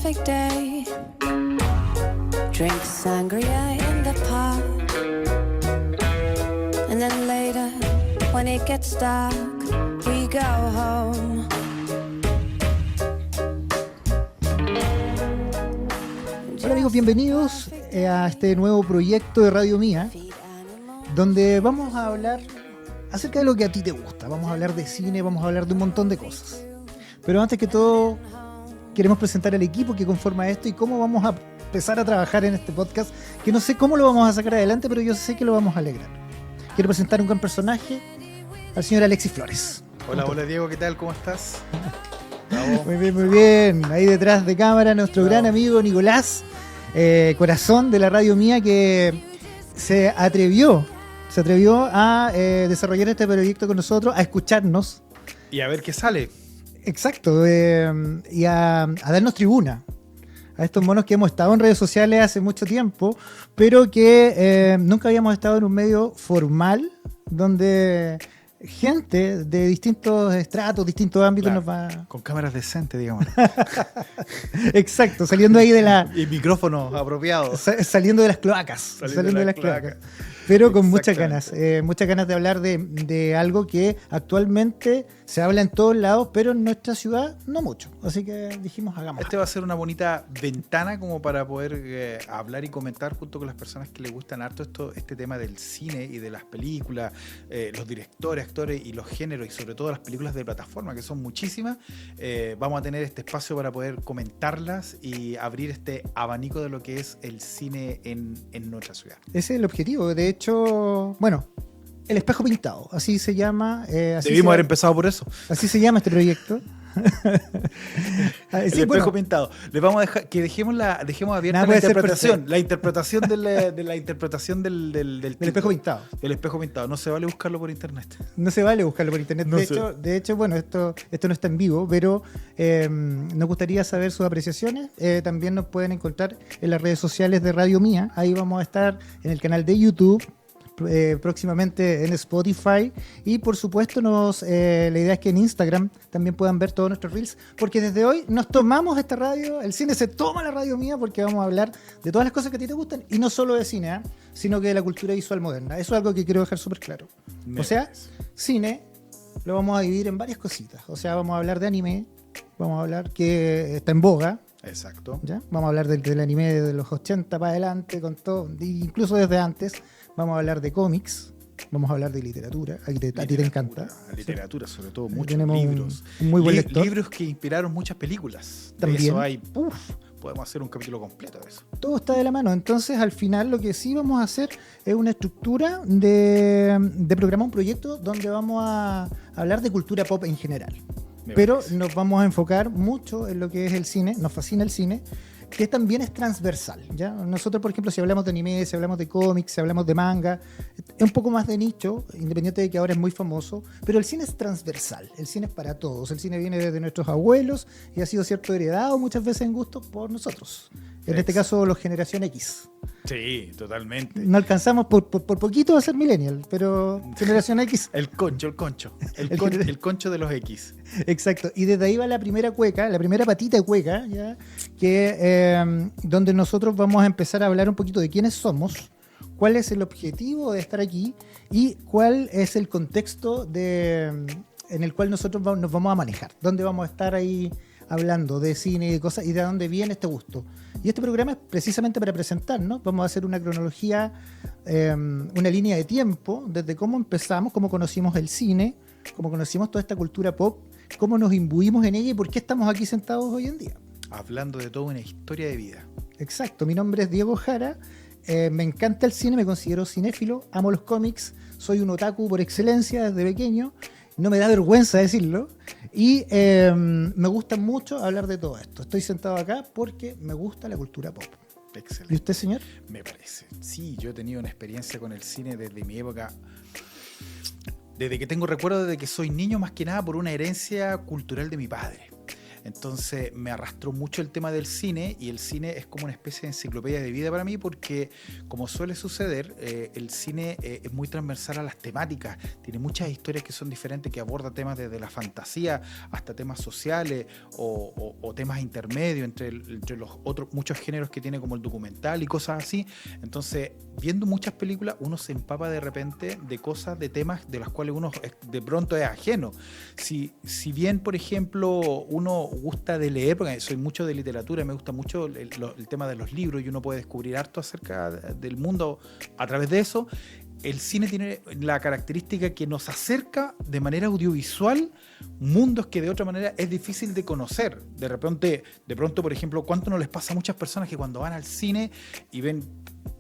perfect day. Drink sangria in the park. And then later, when it gets dark, we go home. Hola amigos, bienvenidos a este nuevo proyecto de Radio Mía, donde vamos a hablar acerca de lo que a ti te gusta. Vamos a hablar de cine, vamos a hablar de un montón de cosas. Pero antes que todo, queremos presentar al equipo que conforma esto y cómo vamos a empezar a trabajar en este podcast, que no sé cómo lo vamos a sacar adelante, pero yo sé que lo vamos a alegrar. Quiero presentar un gran personaje, al señor Alexis Flores. Hola Diego, ¿qué tal? ¿Cómo estás? Muy bien, muy bien. Ahí detrás de cámara nuestro gran amigo Nicolás, corazón de la Radio Mía, que se atrevió a desarrollar este proyecto con nosotros, a escucharnos. Y a ver qué sale. Exacto, y a darnos tribuna a estos monos que hemos estado en redes sociales hace mucho tiempo, pero que nunca habíamos estado en un medio formal donde gente de distintos estratos, distintos ámbitos nos va... Con cámaras decentes, digamos. Exacto, saliendo ahí de la... Y micrófonos apropiados. Saliendo de las cloacas. Saliendo de las cloacas. Pero con muchas ganas de hablar de algo que actualmente se habla en todos lados, pero en nuestra ciudad no mucho. Así que dijimos, hagamos. Este va a ser una bonita ventana como para poder hablar y comentar junto con las personas que les gustan harto este tema del cine y de las películas, los directores, actores y los géneros, y sobre todo las películas de plataforma, que son muchísimas. Vamos a tener este espacio para poder comentarlas y abrir este abanico de lo que es el cine en nuestra ciudad. Ese es el objetivo. De hecho, bueno, El Espejo Pintado, así se llama. Debimos haber empezado por eso. Así se llama este proyecto. El Espejo Pintado. Les vamos a dejar que dejemos abierta la interpretación del Espejo Pintado. El Espejo Pintado. No se vale buscarlo por internet. No se vale buscarlo por internet. De hecho, bueno, esto no está en vivo, pero nos gustaría saber sus apreciaciones. También nos pueden encontrar en las redes sociales de Radio Mía. Ahí vamos a estar en el canal de YouTube. Próximamente en Spotify, y por supuesto la idea es que en Instagram también puedan ver todos nuestros reels, porque desde hoy nos tomamos esta radio, el cine se toma la Radio Mía, porque vamos a hablar de todas las cosas que a ti te gustan, y no solo de cine, sino que de la cultura visual moderna. Eso es algo que quiero dejar súper claro. O sea, cine lo vamos a dividir en varias cositas. O sea, vamos a hablar de anime, vamos a hablar que está en boga. Exacto. ¿Ya? Vamos a hablar del anime de los 80 para adelante, con todo, incluso desde antes. Vamos a hablar de cómics, vamos a hablar de literatura. A ti te encanta. Literatura, sobre todo, muchos tenemos libros. Un muy buen lector. Libros que inspiraron muchas películas. También. De eso hay, podemos hacer un capítulo completo de eso. Todo está de la mano. Entonces, al final, lo que sí vamos a hacer es una estructura de programar un proyecto donde vamos a hablar de cultura pop en general. Pero nos vamos a enfocar mucho en lo que es el cine. Nos fascina el cine, que también es transversal, ¿ya? Nosotros, por ejemplo, si hablamos de anime, si hablamos de cómics, si hablamos de manga, es un poco más de nicho, independiente de que ahora es muy famoso, pero el cine es transversal, el cine es para todos, el cine viene desde nuestros abuelos y ha sido heredado muchas veces en gusto por nosotros, en este caso los generación X. Sí, totalmente. No alcanzamos por poquito a ser millennial, pero generación X. El concho de los X. Exacto, y desde ahí va la primera cueca, la primera patita de cueca, ¿ya? Que donde nosotros vamos a empezar a hablar un poquito de quiénes somos, cuál es el objetivo de estar aquí y cuál es el contexto en el cual nosotros nos vamos a manejar, dónde vamos a estar ahí hablando de cine y de cosas y de dónde viene este gusto. Y este programa es precisamente para presentarnos. Vamos a hacer una cronología, una línea de tiempo, desde cómo empezamos, cómo conocimos el cine, cómo conocimos toda esta cultura pop, cómo nos imbuimos en ella y por qué estamos aquí sentados hoy en día. Hablando de toda una historia de vida. Exacto, mi nombre es Diego Jara, me encanta el cine, me considero cinéfilo, amo los cómics, soy un otaku por excelencia desde pequeño, no me da vergüenza decirlo, y me gusta mucho hablar de todo esto. Estoy sentado acá porque me gusta la cultura pop. Excelente. ¿Y usted, señor? Me parece. Sí, yo he tenido una experiencia con el cine desde mi época, desde que tengo recuerdo, desde que soy niño, más que nada por una herencia cultural de mi padre. Entonces me arrastró mucho el tema del cine, y el cine es como una especie de enciclopedia de vida para mí, porque como suele suceder, el cine es muy transversal a las temáticas, tiene muchas historias que son diferentes, que aborda temas desde la fantasía hasta temas sociales o temas intermedios entre los otros muchos géneros que tiene, como el documental y cosas así. Entonces, viendo muchas películas, uno se empapa de repente de cosas, de temas de las cuales uno de pronto es ajeno. Si bien, por ejemplo, uno gusta de leer, porque soy mucho de literatura, me gusta mucho el tema de los libros, y uno puede descubrir harto acerca del mundo a través de eso, el cine tiene la característica que nos acerca de manera audiovisual mundos que de otra manera es difícil de conocer. De pronto, por ejemplo, ¿cuánto no les pasa a muchas personas que cuando van al cine y ven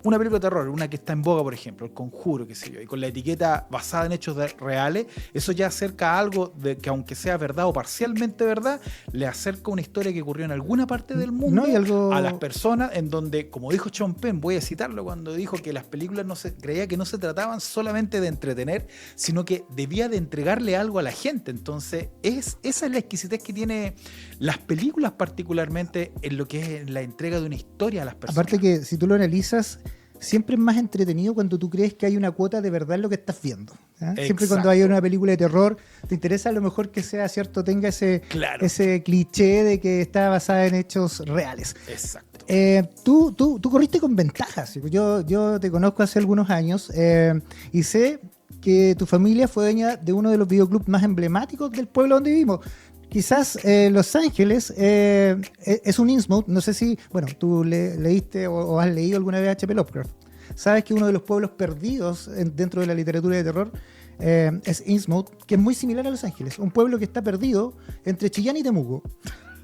una película de terror, una que está en boga, por ejemplo, El Conjuro, qué sé yo, y con la etiqueta basada en hechos reales, eso ya acerca a algo de que, aunque sea verdad o parcialmente verdad, le acerca una historia que ocurrió en alguna parte del mundo, ¿no? Y algo... a las personas, en donde, como dijo Sean Penn, voy a citarlo, cuando dijo que las películas creía que no se trataban solamente de entretener, sino que debía de entregarle algo a la gente. Entonces, esa es la exquisitez que tiene las películas, particularmente en lo que es la entrega de una historia a las personas. Aparte que, si tú lo analizas, siempre es más entretenido cuando tú crees que hay una cuota de verdad en lo que estás viendo. Siempre cuando hay una película de terror, te interesa a lo mejor que sea cierto, tenga ese cliché de que está basada en hechos reales. Exacto. Tú corriste con ventajas. Yo te conozco hace algunos años y sé que tu familia fue dueña de uno de los videoclubs más emblemáticos del pueblo donde vivimos. Quizás Los Ángeles es un Innsmouth, no sé si, bueno, tú leíste o has leído alguna vez H.P. Lovecraft. Sabes que uno de los pueblos perdidos dentro de la literatura de terror es Innsmouth, que es muy similar a Los Ángeles, un pueblo que está perdido entre Chillán y Temuco.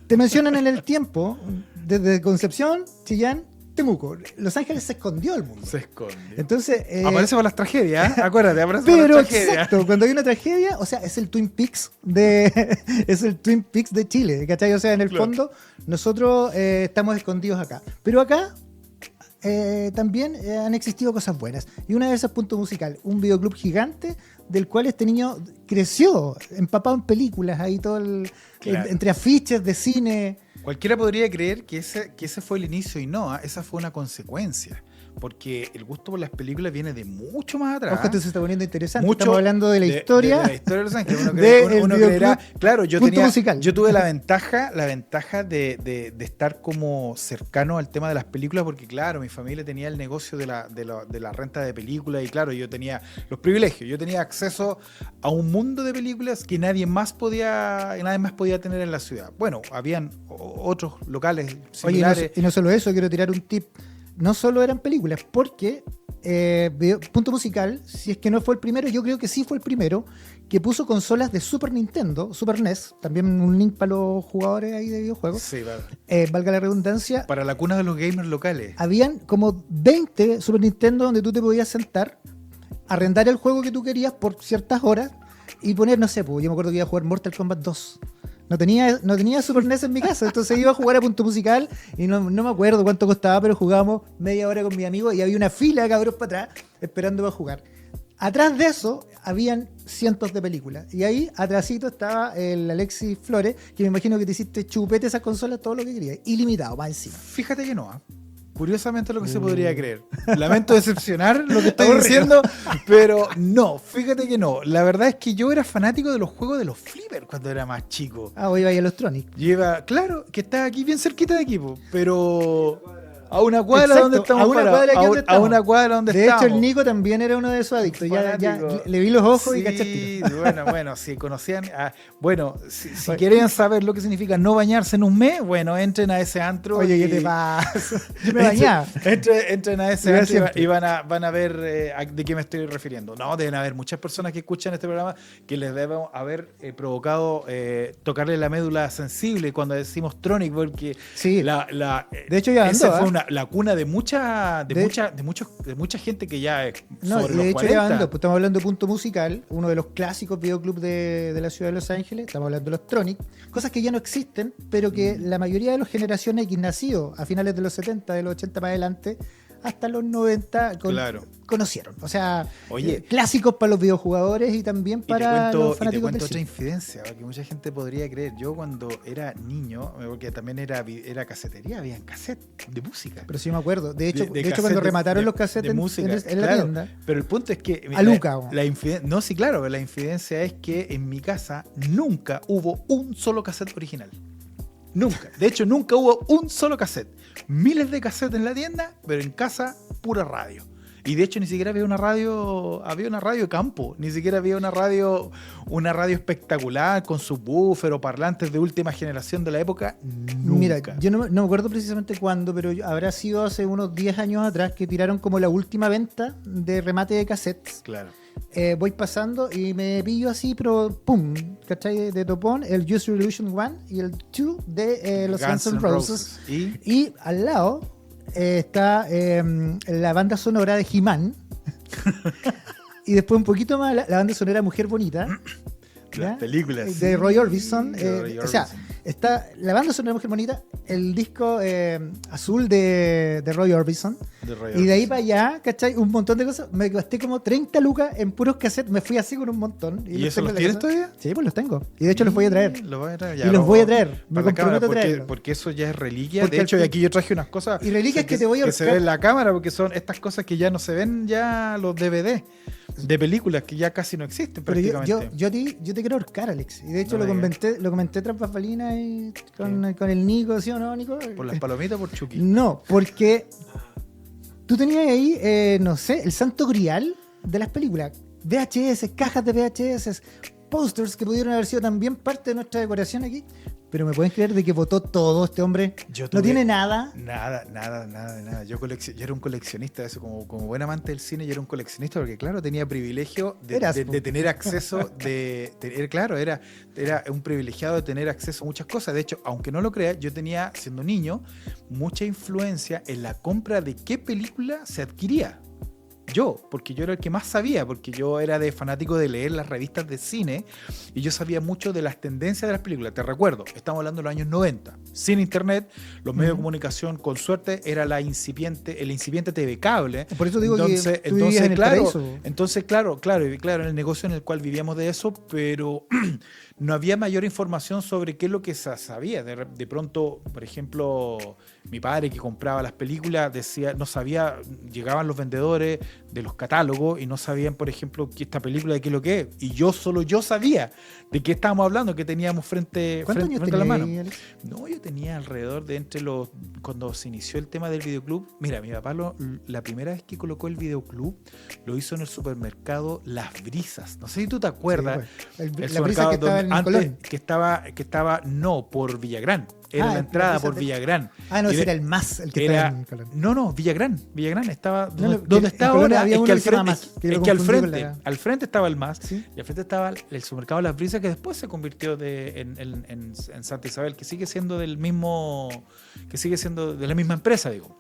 Te mencionan en el tiempo, desde Concepción, Chillán, Temuco. Los Ángeles se escondió del mundo. Se esconde. Entonces, aparece para las tragedias, ¿eh? Acuérdate, aparece pero para las tragedias. exacto, cuando hay una tragedia, o sea, es el Twin Peaks es el Twin Peaks de Chile, ¿cachai? O sea, en el fondo, nosotros estamos escondidos acá. Pero acá también han existido cosas buenas. Y una de esas, Punto Musical, un videoclub gigante del cual este niño creció, empapado en películas, ahí todo entre afiches de cine. Cualquiera podría creer que ese fue el inicio, y no, esa fue una consecuencia. Porque el gusto por las películas viene de mucho más atrás. Ojo, esto se está poniendo interesante. Mucho Estamos hablando de la historia. De la historia de Los Ángeles. Uno videoclub creerá, claro, yo tuve la ventaja de estar como cercano al tema de las películas, porque claro, mi familia tenía el negocio de la renta de películas, y claro, yo tenía los privilegios. Yo tenía acceso a un mundo de películas que nadie más podía tener en la ciudad. Bueno, habían otros locales similares. Oye, y no solo eso, quiero tirar un tip. No solo eran películas, porque Punto Musical, si es que no fue el primero, yo creo que sí fue el primero, que puso consolas de Super Nintendo, Super NES, también un link para los jugadores ahí de videojuegos. Sí, vale. Valga la redundancia. Para la cuna de los gamers locales. Habían como 20 Super Nintendo donde tú te podías sentar, arrendar el juego que tú querías por ciertas horas y poner, no sé, pues yo me acuerdo que iba a jugar Mortal Kombat 2. No tenía Super NES en mi casa, entonces iba a jugar a Punto Musical y no me acuerdo cuánto costaba, pero jugábamos media hora con mi amigo y había una fila de cabros para atrás esperando para jugar. Atrás de eso habían cientos de películas y ahí atrásito estaba el Alexis Flores, que me imagino que te hiciste chupete esas consolas, todo lo que querías, ilimitado, va encima. Fíjate que no, curiosamente lo que se podría creer. Lamento decepcionar lo que estoy diciendo, pero no, fíjate que no. La verdad es que yo era fanático de los juegos de los flippers cuando era más chico. Hoy iba a Electronic. Claro, que está aquí bien cerquita de aquí, pero a una cuadra donde estamos a una cuadra donde de estamos. hecho, el Nico también era uno de esos adictos. Ya le vi los ojos y caché el tiro. Bueno, si conocían... si querían saber lo que significa no bañarse en un mes, bueno, entren a ese antro. Oye, ¿qué te pasa? Yo me bañaba. Entren a ese antro y van a ver de qué me estoy refiriendo. No, deben haber muchas personas que escuchan este programa que les deben haber provocado tocarle la médula sensible cuando decimos Tronic, porque sí. De hecho, ya esa fue la cuna de mucha gente que ya es sobre los 40. Estamos hablando de Punto Musical, uno de los clásicos videoclubs de la ciudad de Los Ángeles. Estamos hablando de los Tronic, cosas que ya no existen, pero que la mayoría de los generaciones X nacidos a finales de los 70, de los 80 para adelante, hasta los 90 Claro. conocieron. O sea, Oye, clásicos para los videojugadores y también para los y te fanáticos cuento del otra cine. infidencia, que mucha gente podría creer. Yo cuando era niño, porque también era casetería, había cassette de música. Pero sí me acuerdo. De hecho, de cuando cassette remataron de- los cassettes de música, en la claro. tienda, Pero el punto es que A Luca, ¿o? no, sí, claro, la infidencia es que en mi casa nunca hubo un solo cassette original. Nunca. De hecho, nunca hubo un solo cassette. Miles de cassettes en la tienda, pero en casa pura radio. Y de hecho ni siquiera había una radio de campo, ni siquiera había una radio espectacular con subwoofer o parlantes de última generación de la época. Nunca. mira, yo no me acuerdo precisamente cuándo, pero habrá sido hace unos 10 años atrás que tiraron como la última venta de remate de cassettes. Claro. Voy pasando y me pillo así, pero pum, ¿cachai? De topón, el Use Your Illusion 1 y el 2 de los Guns N' Roses. Y al lado está la banda sonora de He-Man. Y después un poquito más la banda sonora Mujer Bonita. Las películas. De sí. Roy Orbison. De Roy O sea, Orbison. está la banda sonora Mujer Bonita, el disco azul de Roy Orbison. De Roy Y de ahí Orbison. para allá, ¿cachai? Un montón de cosas. Me gasté como 30 lucas en puros cassettes. Me fui así con un montón. ¿Y los eso tengo los en la tienes casa. todavía? Sí, pues los tengo. Y de hecho los voy a traer. Los voy a traer, ya, Y los vamos, voy a traer. Me para la cámara, comprometo a traerlos. porque eso ya es reliquia. Porque De hecho, al y fin- aquí yo traje unas cosas. Y reliquias que te voy a que se buscar. ven en la cámara, porque son estas cosas que ya no se ven ya los DVD de películas que ya casi no existen Pero prácticamente. yo te quiero ahorcar, Alex. Y de hecho No lo me digas. comenté tras bafalina y con el Nico, ¿sí o no, Nico? ¿Por las palomitas o por Chucky? No, porque tú tenías ahí, no sé, el santo grial de las películas. VHS, cajas de VHS, posters que pudieron haber sido también parte de nuestra decoración aquí. Pero me pueden creer de que votó todo este hombre. Yo No tuve- tiene nada. Nada. Yo era un coleccionista de eso, como buen amante del cine, yo era un coleccionista porque, claro, tenía privilegio Eras, de po. tener acceso, claro, era un privilegiado de tener acceso a muchas cosas. De hecho, aunque no lo creas, yo tenía, siendo niño, mucha influencia en la compra de qué película se adquiría. Yo, porque yo era el que más sabía, porque yo era fanático de leer las revistas de cine y yo sabía mucho de las tendencias de las películas. Te recuerdo, estamos hablando de los años 90, sin internet, los medios de comunicación, con suerte, era el incipiente TV cable. Por eso digo que tú vivías en el claro, paraíso. entonces, claro, en el negocio en el cual vivíamos de eso, pero no había mayor información sobre qué es lo que se sabía. De pronto, por ejemplo, mi padre que compraba las películas decía, no sabía, llegaban los vendedores de los catálogos y no sabían, por ejemplo, que esta película de qué es lo que es. Y solo yo sabía de qué estábamos hablando, que teníamos frente ¿Cuántos años a la mano. tenías, Alex? No, yo tenía alrededor de cuando se inició el tema del videoclub. Mira, mi papá la primera vez que colocó el videoclub lo hizo en el supermercado Las Brisas. No sé si tú te acuerdas. Sí, pues, El la brisa que estaba en antes, Colón. que estaba no por Villagrán, era la la entrada brisa por de- Villagrán. Ah, no, Y ese de- era el más, el que era, estaba en Colón. no, Villagrán estaba No, no, donde en está Colón ahora. había Es uno que al que se llama frente, Más, que lo es que al confundí con frente, la- al frente estaba el Más ¿Sí? y al frente estaba el supermercado Las Brisas, que después se convirtió en Santa Isabel, que sigue siendo de la misma empresa, digo.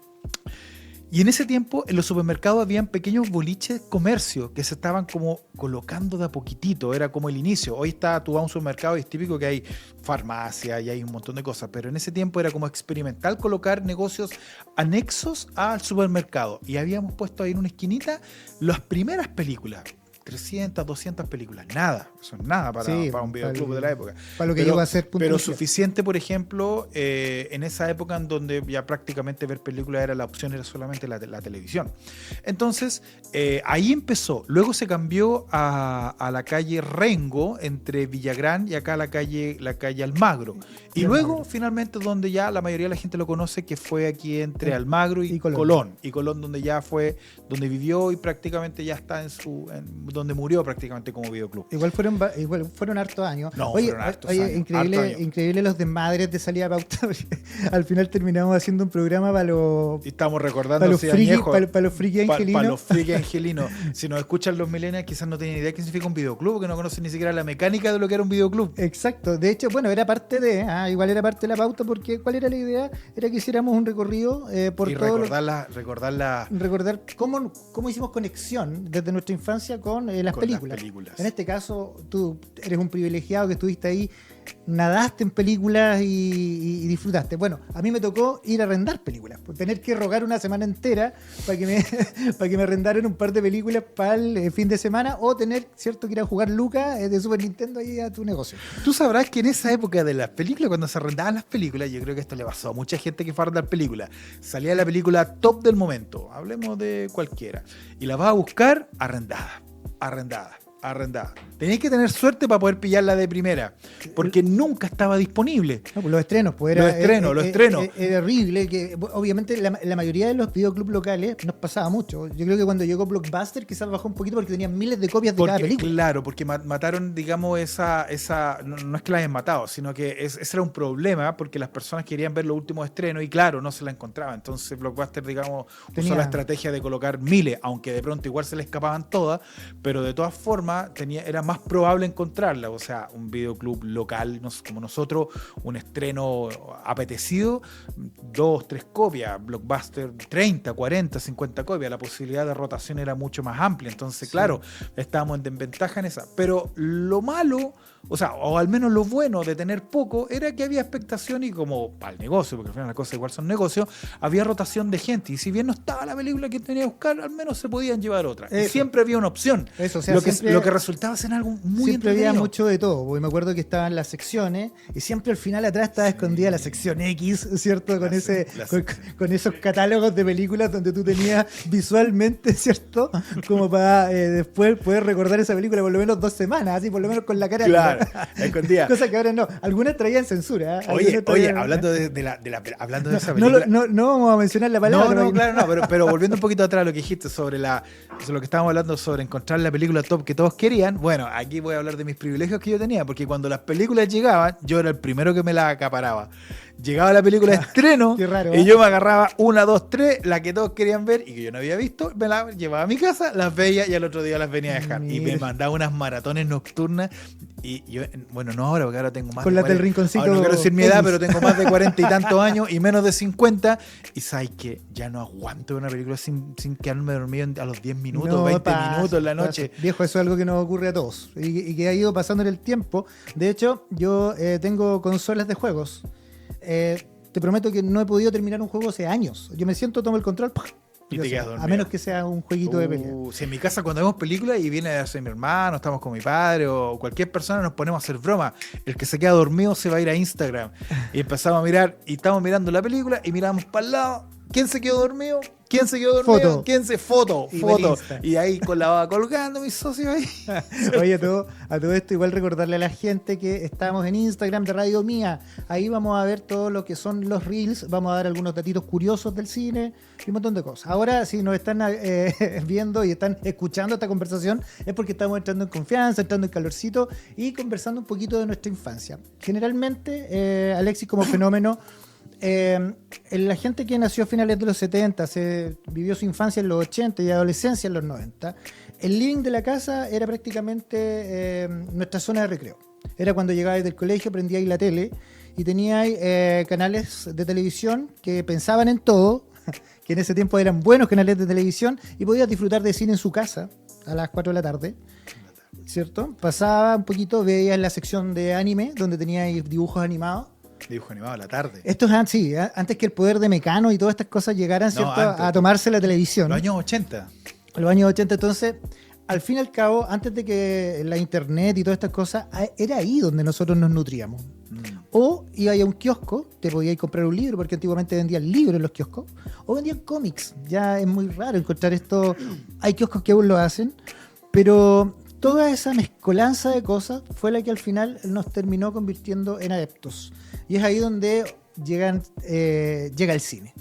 Y en ese tiempo en los supermercados habían pequeños boliches comercio que se estaban como colocando de a poquitito, era como el inicio. Hoy tú vas a un supermercado y es típico que hay farmacia y hay un montón de cosas, pero en ese tiempo era como experimental colocar negocios anexos al supermercado. Y habíamos puesto ahí en una esquinita las primeras películas. 300, 200 películas, nada, eso es nada para Sí, un videoclub para de la época. Para lo que Pero- llegó a ser punto Pero inicial. suficiente, por ejemplo, en esa época en donde ya prácticamente ver películas la opción era solamente la televisión. Entonces, ahí empezó. Luego se cambió a la calle Rengo, entre Villagrán y acá la calle Almagro. Y luego, finalmente, donde ya la mayoría de la gente lo conoce, que fue aquí entre Almagro y y Colón. Colón. Y Colón, donde ya fue, donde vivió y prácticamente ya está donde murió prácticamente como videoclub. Igual fueron hartos años. No, Oye, fueron hartos años, increíble, hartos años. increíble los desmadres de salida a pauta. Porque al final terminamos haciendo un programa para los Y estamos recordando para los ese friki, añejo. para los friki angelinos. Para los friki angelinos. Si nos escuchan los millennials, quizás no tienen idea qué significa un videoclub, que no conocen ni siquiera la mecánica de lo que era un videoclub. Exacto. De hecho, bueno, era parte igual era parte de la pauta, porque ¿cuál era la idea? Era que hiciéramos un recorrido por Y todo recordar la recordar cómo hicimos conexión desde nuestra infancia con con las Con las películas. películas. En este caso, tú eres un privilegiado que estuviste ahí, nadaste en películas y disfrutaste. Bueno, a mí me tocó ir a arrendar películas, por tener que rogar una semana entera para que me, para que me arrendaran un par de películas para el fin de semana, o tener, cierto, que ir a jugar Lucas de Super Nintendo ahí a tu negocio. Tú sabrás que en esa época de las películas, cuando se arrendaban las películas, yo creo que esto le pasó a mucha gente que fue a arrendar películas. Salía la película top del momento, hablemos de cualquiera, y la vas a buscar arrendada. Tenías que tener suerte para poder pillarla de primera, porque nunca estaba disponible. No, pues los estrenos, pues era, Los estrenos. Era horrible, que obviamente la mayoría de los videoclubs locales nos pasaba mucho. Yo creo que cuando llegó Blockbuster quizás bajó un poquito porque tenían miles de copias de cada película. Claro, porque mataron, digamos, esa no es que la hayan matado, sino que ese era un problema, porque las personas querían ver los últimos estrenos y claro, no se la encontraban. Entonces Blockbuster, digamos, usó la estrategia de colocar miles, aunque de pronto igual se le escapaban todas, pero de todas formas era más probable encontrarla. O sea, un videoclub local como nosotros, un estreno apetecido, 2, 3 copias, Blockbuster 30, 40, 50 copias, la posibilidad de rotación era mucho más amplia. Entonces, claro, estábamos en desventaja en esa. Pero lo malo, o sea, o al menos lo bueno de tener poco, era que había expectación y como para el negocio, porque al final las cosas igual son negocios, había rotación de gente. Y si bien no estaba la película que tenía que buscar, al menos se podían llevar otra. Y siempre había una opción. Eso, o sea, lo que resultaba ser algo muy siempre entretenido. había mucho de todo, porque me acuerdo que estaban las secciones y siempre al final atrás estaba escondida la sección X, ¿cierto? Con esos catálogos de películas donde tú tenías visualmente, ¿cierto? Como para después poder recordar esa película por lo menos 2 semanas, así por lo menos con la cara. Claro, escondida. Cosa que ahora no. Algunas traían censura. Oye, hablando de esa película. No vamos a mencionar la palabra. No, claro, no, pero volviendo un poquito atrás a lo que dijiste sobre lo que estábamos hablando sobre encontrar la película top que todos querían. Bueno, aquí voy a hablar de mis privilegios que yo tenía, porque cuando las películas llegaban, yo era el primero que me las acaparaba. Llegaba la película de estreno Qué raro, y yo me agarraba 1, 2, 3, la que todos querían ver y que yo no había visto, me la llevaba a mi casa, las veía y al otro día las venía a dejar. Mira. Y me mandaba unas maratones nocturnas. Y yo, bueno, no ahora, porque ahora tengo más con de las del 40. rinconcito. Ahora no quiero decir mi edad, X. pero tengo más de 40 y tantos años y menos de 50. Y sabes que ya no aguanto una película sin quedarme dormido a los 10 minutos, No, 20 pasa, minutos en la noche. pasa. Viejo, eso es algo que nos ocurre a todos y que ha ido pasando en el tiempo. De hecho, yo tengo consolas de juegos. Te prometo que no he podido terminar un juego hace años. Yo me siento, tomo el control, ¡pum! Y te quedas dormido. A menos que sea un jueguito de pelea. Si en mi casa cuando vemos películas y viene a ser mi hermano, estamos con mi padre o cualquier persona, nos ponemos a hacer broma. El que se queda dormido se va a ir a Instagram. Y empezamos a mirar, y estamos mirando la película y miramos para el lado. ¿Quién se quedó dormido? ¿Quién se quedó dormido? Foto. ¿Quién se foto? Y Foto. Insta. Y ahí con la baba colgando, mis socios ahí. Oye, a todo esto, igual recordarle a la gente que estamos en Instagram de Radio Mía. Ahí vamos a ver todo lo que son los reels. Vamos a dar algunos datitos curiosos del cine y un montón de cosas. Ahora, si nos están viendo y están escuchando esta conversación, es porque estamos entrando en confianza, entrando en calorcito y conversando un poquito de nuestra infancia. Generalmente, Alexis, como fenómeno, la gente que nació a finales de los 70, vivió su infancia en los 80 y adolescencia en los 90, el living de la casa era prácticamente nuestra zona de recreo. Era cuando llegabais del colegio, prendíais la tele y teníais canales de televisión que pensaban en todo, que en ese tiempo eran buenos canales de televisión, y podías disfrutar de cine en su casa a las 4 de la tarde, ¿cierto? Pasaba un poquito, veías la sección de anime, donde teníais dibujos animados. Dibujo animado a la tarde. Esto es sí, antes que el poder de Mecano y todas estas cosas llegaran, ¿cierto? antes. A tomarse la televisión. Los años 80. Los años 80, entonces, al fin y al cabo, antes de que la internet y todas estas cosas, era ahí donde nosotros nos nutríamos. O ibas a un kiosco, te podías comprar un libro, porque antiguamente vendían libros en los kioscos, o vendían cómics. Ya es muy raro encontrar esto. Hay kioscos que aún lo hacen, pero toda esa mezcolanza de cosas fue la que al final nos terminó convirtiendo en adeptos. Y es ahí donde llega el cine.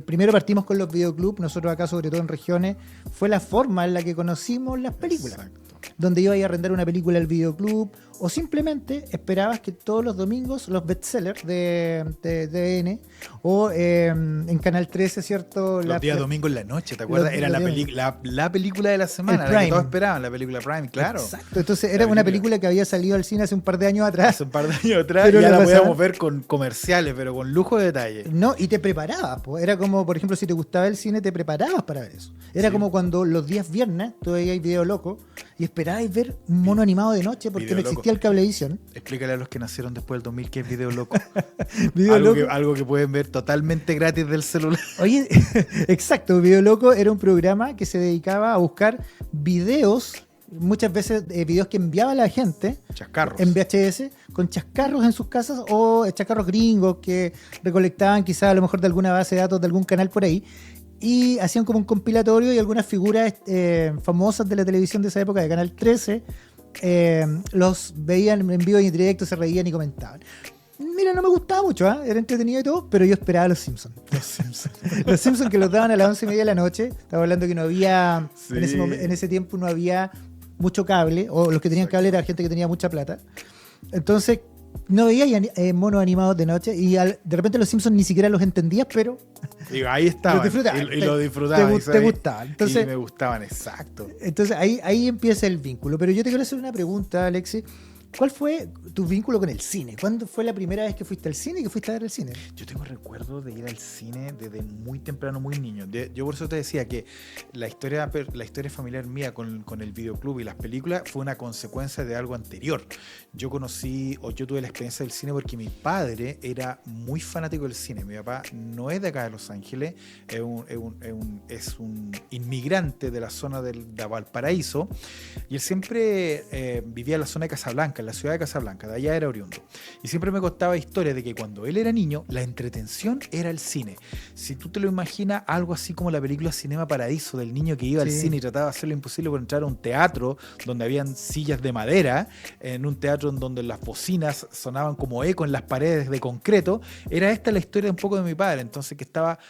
Primero partimos con los videoclubs, nosotros acá, sobre todo en regiones, fue la forma en la que conocimos las películas. Exacto. Donde iba a arrendar una película al videoclub, o simplemente esperabas que todos los domingos los bestsellers de DN o en Canal 13, ¿cierto? Los días domingos en la noche, ¿te acuerdas? Era la película de la semana, la que todos esperaban, la película Prime, claro. Exacto, entonces era una película que había salido al cine hace un par de años atrás. Hace un par de años atrás, pero ya la pasaban, podíamos ver con comerciales, pero con lujo de detalle. No, y te preparabas, pues. Era como, por ejemplo, si te gustaba el cine, te preparabas para ver eso. Era como cuando los días viernes tú veías Video Loco y esperabas ver un mono animado de noche porque Video no existía el cablevisión. Explícale a los que nacieron después del 2000 qué es Video Loco. Video Loco. Algo que pueden ver totalmente gratis del celular. Oye, exacto, Video Loco era un programa que se dedicaba a buscar videos, muchas veces videos que enviaba la gente Chascarros. en VHS, con chascarros en sus casas o chascarros gringos que recolectaban quizás a lo mejor de alguna base de datos de algún canal por ahí. Y hacían como un compilatorio y algunas figuras famosas de la televisión de esa época, de Canal 13, los veían en vivo y en directo, se reían y comentaban. Mira, no me gustaba mucho, era entretenido y todo, pero yo esperaba a Los Simpsons. Los Simpsons que los daban a las 11:30 de la noche. Estaba hablando que no había, en ese tiempo no había mucho cable, o los que tenían cable era gente que tenía mucha plata. Entonces, no veía monos animados de noche y de repente Los Simpsons ni siquiera los entendías, pero digo, ahí estaban y lo disfrutaban. Te gustaban. Entonces, y me gustaban, exacto. Entonces ahí empieza el vínculo. Pero yo te quiero hacer una pregunta, Alexis. ¿Cuál fue tu vínculo con el cine? ¿Cuándo fue la primera vez que fuiste al cine y que fuiste a ver el cine? Yo tengo recuerdo de ir al cine desde muy temprano, muy niño. Yo por eso te decía que la historia familiar mía con el videoclub y las películas fue una consecuencia de algo anterior. Yo tuve la experiencia del cine porque mi padre era muy fanático del cine. Mi papá no es de acá de Los Ángeles, es un inmigrante de la zona de Valparaíso y él siempre vivía en la zona de Casablanca, en la ciudad de Casablanca, de allá era oriundo. Y siempre me contaba historias de que cuando él era niño, la entretención era el cine. Si tú te lo imaginas, algo así como la película Cinema Paradiso, del niño que iba al cine y trataba de hacer lo imposible por entrar a un teatro donde habían sillas de madera, en un teatro en donde las bocinas sonaban como eco en las paredes de concreto. Era esta la historia un poco de mi padre, entonces que estaba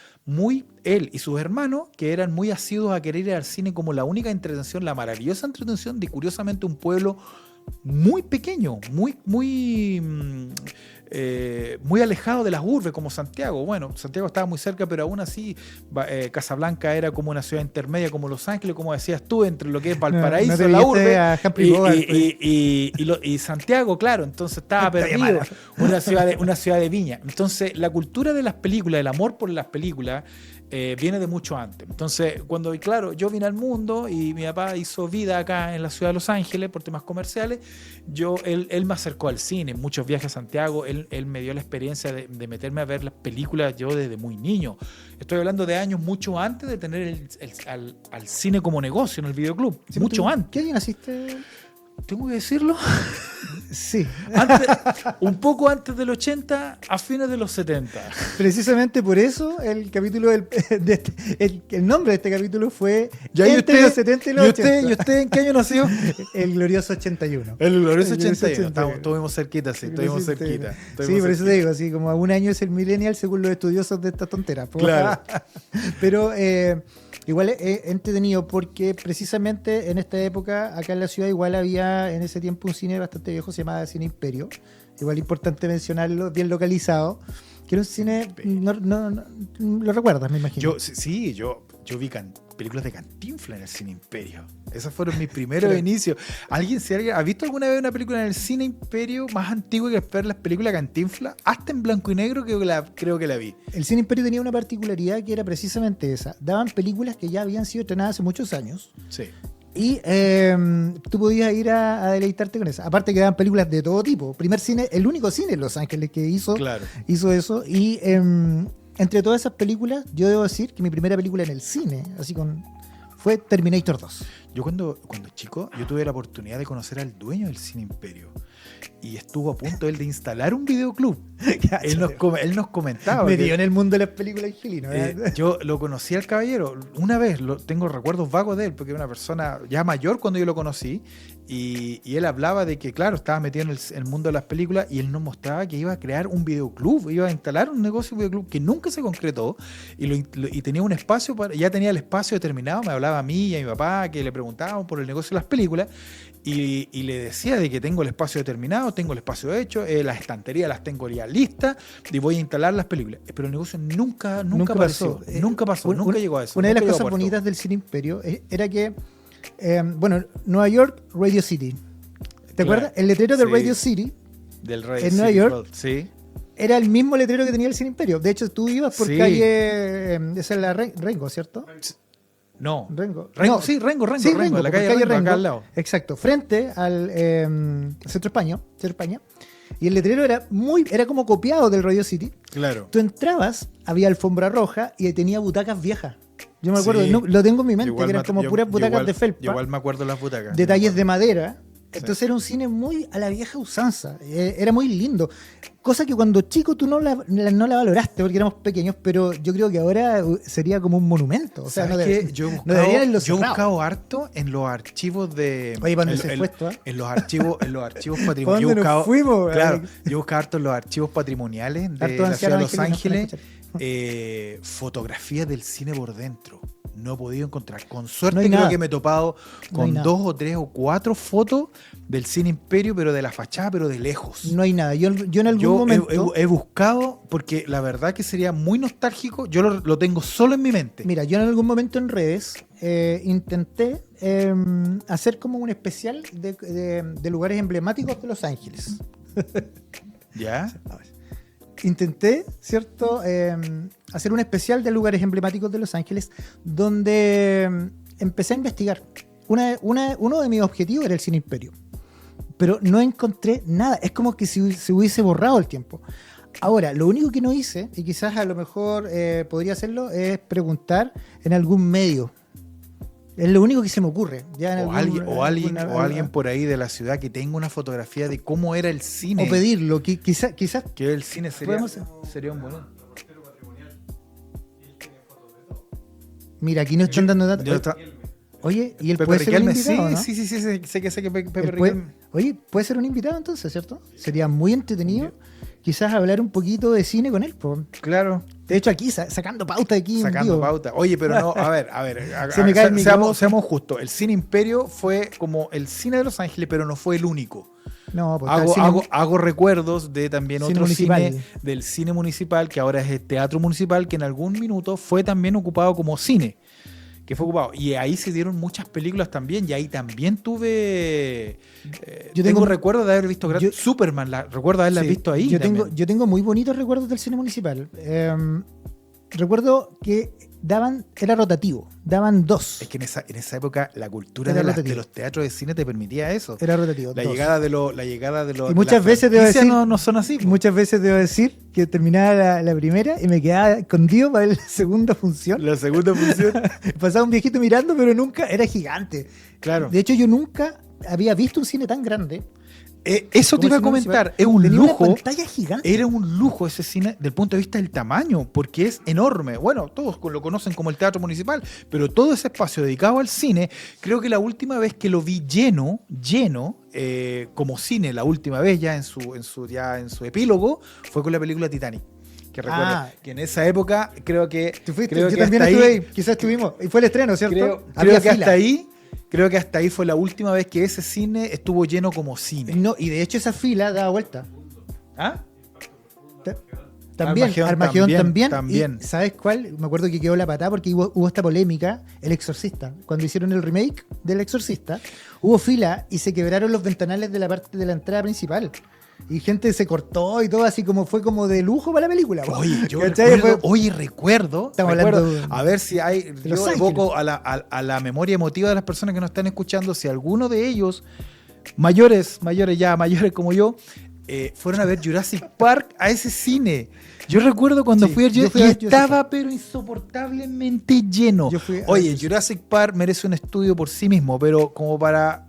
él y sus hermanos, que eran muy asiduos a querer ir al cine como la única entretención, la maravillosa entretención de, curiosamente, un pueblo muy pequeño, muy alejado de las urbes como Santiago. Bueno, Santiago estaba muy cerca, pero aún así Casablanca era como una ciudad intermedia como Los Ángeles, como decías tú, entre lo que es Valparaíso, la urbe, y Santiago, claro, entonces estaba perdido, una ciudad de viña. Entonces la cultura de las películas, el amor por las películas, viene de mucho antes. Entonces, claro, yo vine al mundo y mi papá hizo vida acá en la ciudad de Los Ángeles por temas comerciales, él me acercó al cine, muchos viajes a Santiago, él me dio la experiencia de meterme a ver las películas yo desde muy niño. Estoy hablando de años mucho antes de tener al cine como negocio en el videoclub, sí, mucho antes. ¿Qué año naciste? ¿Tengo que decirlo? Sí. Un poco antes del 80, a fines de los 70. Precisamente por eso el capítulo el nombre de este capítulo fue ya, entre los 70 y los 80. ¿Y usted en qué año nació? El glorioso 81. El glorioso 81. Estuvimos cerquita, sí. Estuvimos cerquita. Sí, por eso te digo, así como a un año es el millennial según los estudiosos de esta tontera. Claro. Pero igual es entretenido porque precisamente en esta época acá en la ciudad igual había en ese tiempo un cine bastante viejo, se llamaba Cine Imperio, igual importante mencionarlo, bien localizado, que era un cine, no lo recuerdas, me imagino. Yo vi películas de Cantinflas en el Cine Imperio. Esos fueron mis primeros inicios. ¿Alguien ha visto alguna vez una película en el Cine Imperio más antigua que ver las películas de Cantinflas? Hasta en blanco y negro creo que la vi. El Cine Imperio tenía una particularidad que era precisamente esa. Daban películas que ya habían sido estrenadas hace muchos años. Sí. Y tú podías ir a deleitarte con eso. Aparte que daban películas de todo tipo. El único cine en Los Ángeles que hizo eso. Y entre todas esas películas, yo debo decir que mi primera película en el cine, fue Terminator 2. Yo cuando chico, yo tuve la oportunidad de conocer al dueño del Cine Imperio. Y estuvo a punto él de instalar un videoclub. Él nos comentaba. Metido en el mundo de las películas angelinos. Yo lo conocí al caballero. Una vez, tengo recuerdos vagos de él, porque era una persona ya mayor cuando yo lo conocí. Y él hablaba de que, claro, estaba metido en el mundo de las películas y él nos mostraba que iba a crear un videoclub, iba a instalar un negocio de videoclub que nunca se concretó y tenía un espacio, ya tenía el espacio determinado. Me hablaba a mí y a mi papá, que le preguntaba preguntaban por el negocio de las películas y le decía de que tengo el espacio determinado, tengo el espacio hecho, las estanterías las tengo ya listas y voy a instalar las películas. Pero el negocio nunca apareció, nunca llegó a eso. Una de las nunca llegó a cosas puerto. bonitas del Cine Imperio era que, Nueva York, Radio City. ¿Te Claro, acuerdas? El letrero de sí. Radio City Del Rey en Nueva City York. Road, sí. era el mismo letrero que tenía el Cine Imperio. De hecho, tú ibas por Sí. calle, esa es la Rengo, ¿cierto? No. Rengo. Rengo, No. sí, Rengo, Sí, la por calle Rengo, acá al lado. Exacto, frente al Centro España. Y el letrero era como copiado del Radio City. Claro. Tú entrabas, había alfombra roja y tenía butacas viejas. Yo me acuerdo, Sí. lo tengo en mi mente, Igual que eran me- como yo- puras yo butacas igual- de felpa, yo Igual me acuerdo de las butacas. detalles de madera. Sí. Entonces era un cine muy a la vieja usanza. Era muy lindo. Cosa que cuando chico tú no la valoraste porque éramos pequeños, pero yo creo que ahora sería como un monumento. O sea, ¿Sabes no, qué? Yo he no debería haberlo buscado, cerrado. harto en los archivos de. Oye, ¿para dónde en- se en- fue esto? En los archivos ¿Para patrimoniales. dónde nos fuimos? Claro, Ay, yo he buscado harto en los archivos patrimoniales de hartos la ciudad de ancianos Los angelinos Ángeles. van a Fotografías del cine por dentro. No he podido encontrar. Con suerte No hay creo nada. que me he topado No hay con nada. 2 o 3 o 4 fotos del Cine Imperio, pero de la fachada, pero de lejos. No hay nada. Yo en algún Yo momento. he buscado, porque la verdad que sería muy nostálgico, yo lo tengo solo en mi mente. Mira, yo en algún momento en redes intenté hacer como un especial de lugares emblemáticos de Los Ángeles. ¿Ya? Intenté, ¿cierto? Hacer un especial de lugares emblemáticos de Los Ángeles donde empecé a investigar. Uno de mis objetivos era el Cine Imperio, pero no encontré nada. Es como que si se hubiese borrado el tiempo. Ahora, lo único que no hice, y quizás a lo mejor podría hacerlo, es preguntar en algún medio. Es lo único que se me ocurre. Ya en Alguien por ahí de la ciudad que tenga una fotografía de cómo era el cine. O pedirlo, quizás Que el cine sería un buen. Mira, aquí nos están dando datos. Yo está- Oye, ¿y él Pepe puede ser un Riquelme, invitado, no? sí, sé que Pepe Puede- Riquelme. Oye, puede ser un invitado entonces, ¿cierto? Sería muy entretenido quizás hablar un poquito de cine con él. Po. Claro, De hecho, aquí sacando pauta aquí en sacando vivo. pauta. Oye, pero no, a ver, Se me cae el micrófono. seamos justos. El Cine Imperio fue como el cine de Los Ángeles, pero no fue el único. No, pues está el cine- Hago recuerdos de también Cine otro municipal. cine, del cine municipal, que ahora es el teatro municipal, que en algún minuto fue también ocupado como cine. Que fue ocupado. Y ahí se dieron muchas películas también. Y ahí también tuve. Yo tengo tengo- recuerdo de haber visto yo- Superman. Recuerdo haberla Sí, visto ahí. Yo tengo, también. yo tengo muy bonitos recuerdos del cine municipal. Recuerdo que era rotativo, daban dos. Es que en esa época la cultura Era de rotativo. los teatros de cine te permitía eso. Era rotativo. La dos. llegada de los. Y muchas veces te voy a decir- no son así. po. Muchas veces debo decir que terminaba la primera y me quedaba escondido para ver la segunda función. La segunda función. Pasaba un viejito mirando, pero nunca era gigante. Claro. De hecho, yo nunca había visto un cine tan grande. Eso te como iba a el cine comentar. municipal. Es un Tenía lujo. una pantalla gigante. Era un lujo ese cine del punto de vista del tamaño, porque es enorme. Bueno, todos lo conocen como el teatro municipal, pero todo ese espacio dedicado al cine, creo que la última vez que lo vi lleno, como cine, la última vez ya en su epílogo, fue con la película Titanic. Que recuerdo que en esa época creo que. Tú fuiste, creo yo que también hasta estuve ahí- ahí. Quizás estuvimos. Y fue el estreno, ¿cierto? Creo Había que fila. Creo que hasta ahí fue la última vez que ese cine estuvo lleno como cine. No, y de hecho esa fila daba vuelta. ¿Ah? También, Armagedón Armagedón también. también. Y ¿sabes cuál? Me acuerdo que quedó la patada porque hubo esta polémica, El Exorcista. Cuando hicieron el remake del Exorcista, hubo fila y se quebraron los ventanales de la parte de la entrada principal. Y gente se cortó y todo, así como fue como de lujo para la película. Oye, yo ¿Cachai? recuerdo, Estamos hablando a ver si hay, de Los yo Ángeles. evoco a la memoria emotiva de las personas que nos están escuchando, si alguno de ellos, mayores como yo, fueron a ver Jurassic Park a ese cine. Yo recuerdo cuando Sí, fui a yo Jurassic fui a Jurassic estaba pero insoportablemente lleno. Yo fui a Oye, Jurassic Jurassic Park merece un estudio por sí mismo, pero como para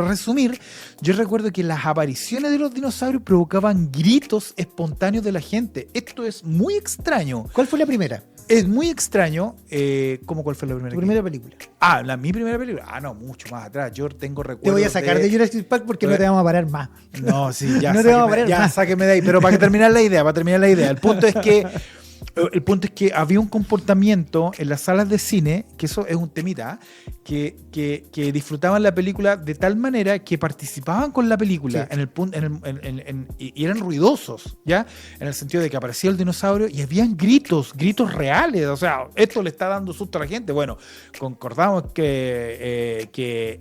resumir, yo recuerdo que las apariciones de los dinosaurios provocaban gritos espontáneos de la gente. Esto es muy extraño. ¿Cuál fue la primera? Es muy extraño. ¿Cuál fue la primera? Tu primera película. Mi primera película. No, mucho más atrás. Yo tengo recuerdos. Te voy a sacar de Jurassic Park porque no te vamos a parar más. No, sí, ya. No te vamos a parar ya, más. sáqueme de ahí. Pero para terminar la idea. El punto es que El punto es que había un comportamiento en las salas de cine, que eso es un temita, que disfrutaban la película de tal manera que participaban con la película Sí. en el punto, y eran ruidosos, ¿ya? En el sentido de que aparecía el dinosaurio y habían gritos reales. O sea, esto le está dando susto a la gente. Bueno, concordamos que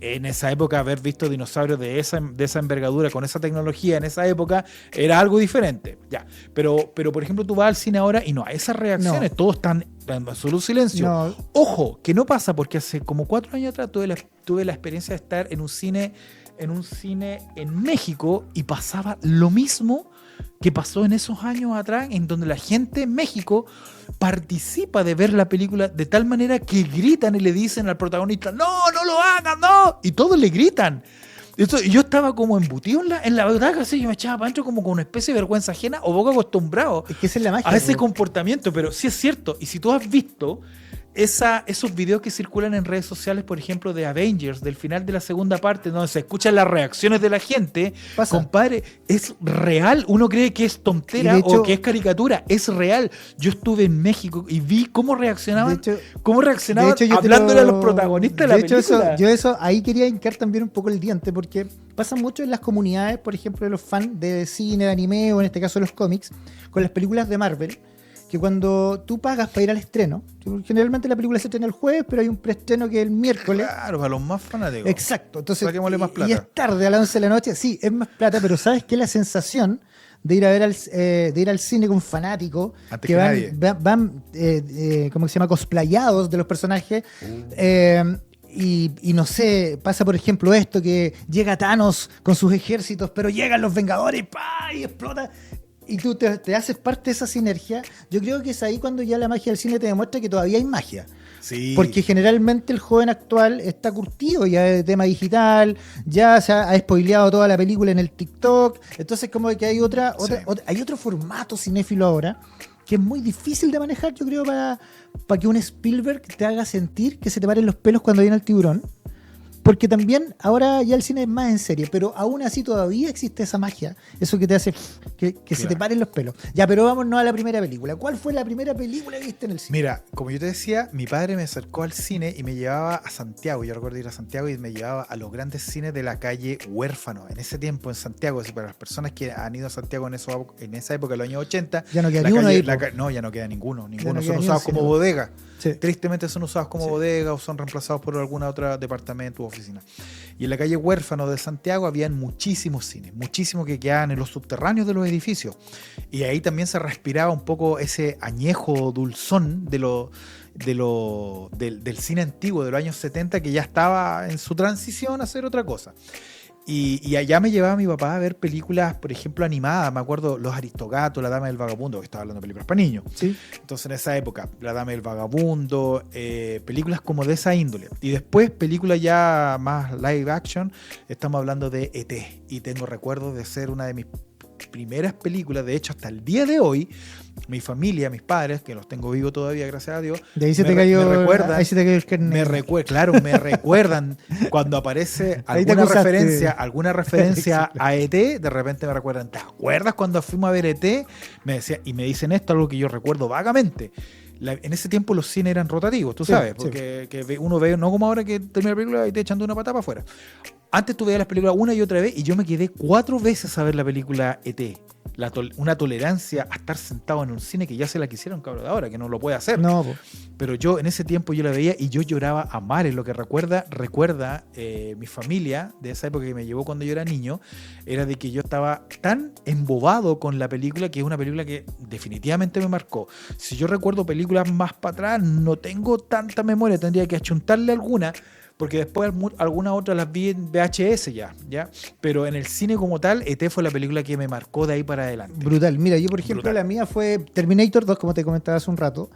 en esa época haber visto dinosaurios de esa envergadura con esa tecnología en esa época era algo diferente, ya. Pero por ejemplo, tú vas al cine ahora y no hay esas reacciones, No. todos están en absoluto silencio. No. Ojo, que no pasa porque hace como 4 años atrás tuve la experiencia de estar en un cine en México y pasaba lo mismo que pasó en esos años atrás, en donde la gente en México participa de ver la película de tal manera que gritan y le dicen al protagonista, no lo hagan, no, y todos le gritan. Y yo estaba como embutido en la butaca, así, yo me echaba para adentro como con una especie de vergüenza ajena o poco acostumbrado Es que esa es la magia. a ese po. comportamiento, pero sí es cierto. Y si tú has visto esos videos que circulan en redes sociales, por ejemplo, de Avengers, del final de la segunda parte, donde se escuchan las reacciones de la gente, Pasa. compadre, es real. Uno cree que es tontera Y de hecho- o que es caricatura, es real. Yo estuve en México y vi cómo reaccionaban, De hecho- cómo De hecho, yo te hablándole lo- a los protagonistas de la hecho, película. yo eso, ahí quería hincar también un poco el diente, porque pasa mucho en las comunidades, por ejemplo, de los fans de cine, de anime, o en este caso los cómics, con las películas de Marvel, que cuando tú pagas para ir al estreno, generalmente la película se estrena el jueves, pero hay un preestreno que es el miércoles. Claro, para los más fanáticos. Exacto, entonces, Saquémosle más y plata. es tarde, a las 11 de la noche, sí, es más plata, pero ¿sabes qué? La sensación de ir a ver de ir al cine con fanáticos Antes que que van, nadie. ¿cómo se llama? Cosplayados de los personajes. Y no sé, pasa por ejemplo esto, que llega Thanos con sus ejércitos, pero llegan los Vengadores ¡pah! Y explota. Y tú te haces parte de esa sinergia. Yo creo que es ahí cuando ya la magia del cine te demuestra que todavía hay magia. Sí. Porque generalmente el joven actual está curtido ya de tema digital, ya se ha spoileado toda la película en el TikTok. Entonces como que hay hay otro formato cinéfilo ahora que es muy difícil de manejar, yo creo, para que un Spielberg te haga sentir que se te paren los pelos cuando viene el tiburón. Porque también ahora ya el cine es más en serio, pero aún así todavía existe esa magia, eso que te hace que se te Claro. paren los pelos. Ya, pero vámonos a la primera película. ¿Cuál fue la primera película que viste en el cine? Mira, como yo te decía, mi padre me acercó al cine y me llevaba a Santiago. Yo recuerdo ir a Santiago y me llevaba a los grandes cines de la calle Huérfano. En ese tiempo en Santiago, así para las personas que han ido a Santiago en esa época, en los años 80, Ya no queda la ni uno calle- ahí, la po. ca- no, ya no queda ninguno. no Son queda ni usados un como cine. bodega. Sí. Tristemente son usados como Sí. bodega o son reemplazados por alguna otra departamento u oficina. Y en la calle Huérfano de Santiago habían muchísimos cines, muchísimos que quedaban en los subterráneos de los edificios. Y ahí también se respiraba un poco ese añejo dulzón del cine antiguo de los años 70 que ya estaba en su transición a hacer otra cosa. Y allá me llevaba mi papá a ver películas, por ejemplo, animadas. Me acuerdo Los Aristogatos, La Dama del Vagabundo, que estaba hablando de películas para niños. Sí. Entonces en esa época, La Dama del Vagabundo, películas como de esa índole. Y después películas ya más live action, estamos hablando de E.T. Y tengo recuerdos de ser una de mis primeras películas, de hecho hasta el día de hoy, mi familia, mis padres, que los tengo vivos todavía, gracias a Dios, De ahí se me te re- cayó, me recuerdan- ahí se te cayó el carnet. me recuerdan cuando aparece Ahí te alguna acusaste. referencia a ET, de repente me recuerdan, ¿te acuerdas cuando fuimos a ver ET? Y me dicen esto, algo que yo recuerdo vagamente. En ese tiempo los cines eran rotativos, tú Sí, sabes, sí. porque uno ve, no como ahora que termina la película y te echando una patada para afuera. Antes tú veías las películas una y otra vez y yo me quedé 4 veces a ver la película ET. Una tolerancia a estar sentado en un cine que ya se la quisieron, cabrón, de ahora, que no lo puede hacer. No, po. Pero yo en ese tiempo yo la veía y yo lloraba a mares. Lo que recuerda mi familia de esa época que me llevó cuando yo era niño, era de que yo estaba tan embobado con la película, que es una película que definitivamente me marcó. Si yo recuerdo películas más para atrás, no tengo tanta memoria, tendría que achuntarle alguna, porque después algunas otras las vi en VHS ya. Pero en el cine como tal, ET fue la película que me marcó de ahí para adelante. Brutal. Mira, yo por ejemplo, Brutal. la mía fue Terminator 2, como te comentaba hace un rato.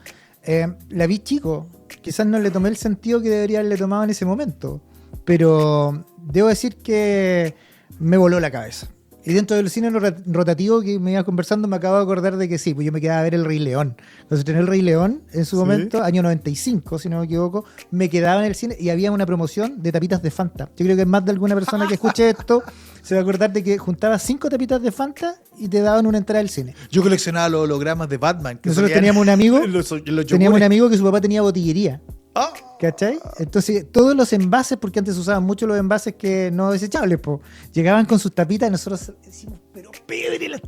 La vi chico. Quizás no le tomé el sentido que debería haberle tomado en ese momento. Pero debo decir que me voló la cabeza. Y dentro del cine rotativo que me iba conversando, me acabo de acordar de que sí, pues yo me quedaba a ver El Rey León. Entonces tenía El Rey León en su Sí. momento, año 95, si no me equivoco, me quedaba en el cine y había una promoción de tapitas de Fanta. Yo creo que más de alguna persona que escuche esto se va a acordar de que juntabas 5 tapitas de Fanta y te daban una entrada al cine. Yo coleccionaba los hologramas de Batman. Que Nosotros salían teníamos un amigo, en los teníamos yogures. un amigo que su papá tenía botillería. Ah, ¿Cachai? Entonces, todos los envases, porque antes usaban mucho los envases que no desechables, po, llegaban con sus tapitas y nosotros decimos, pero Pedri, las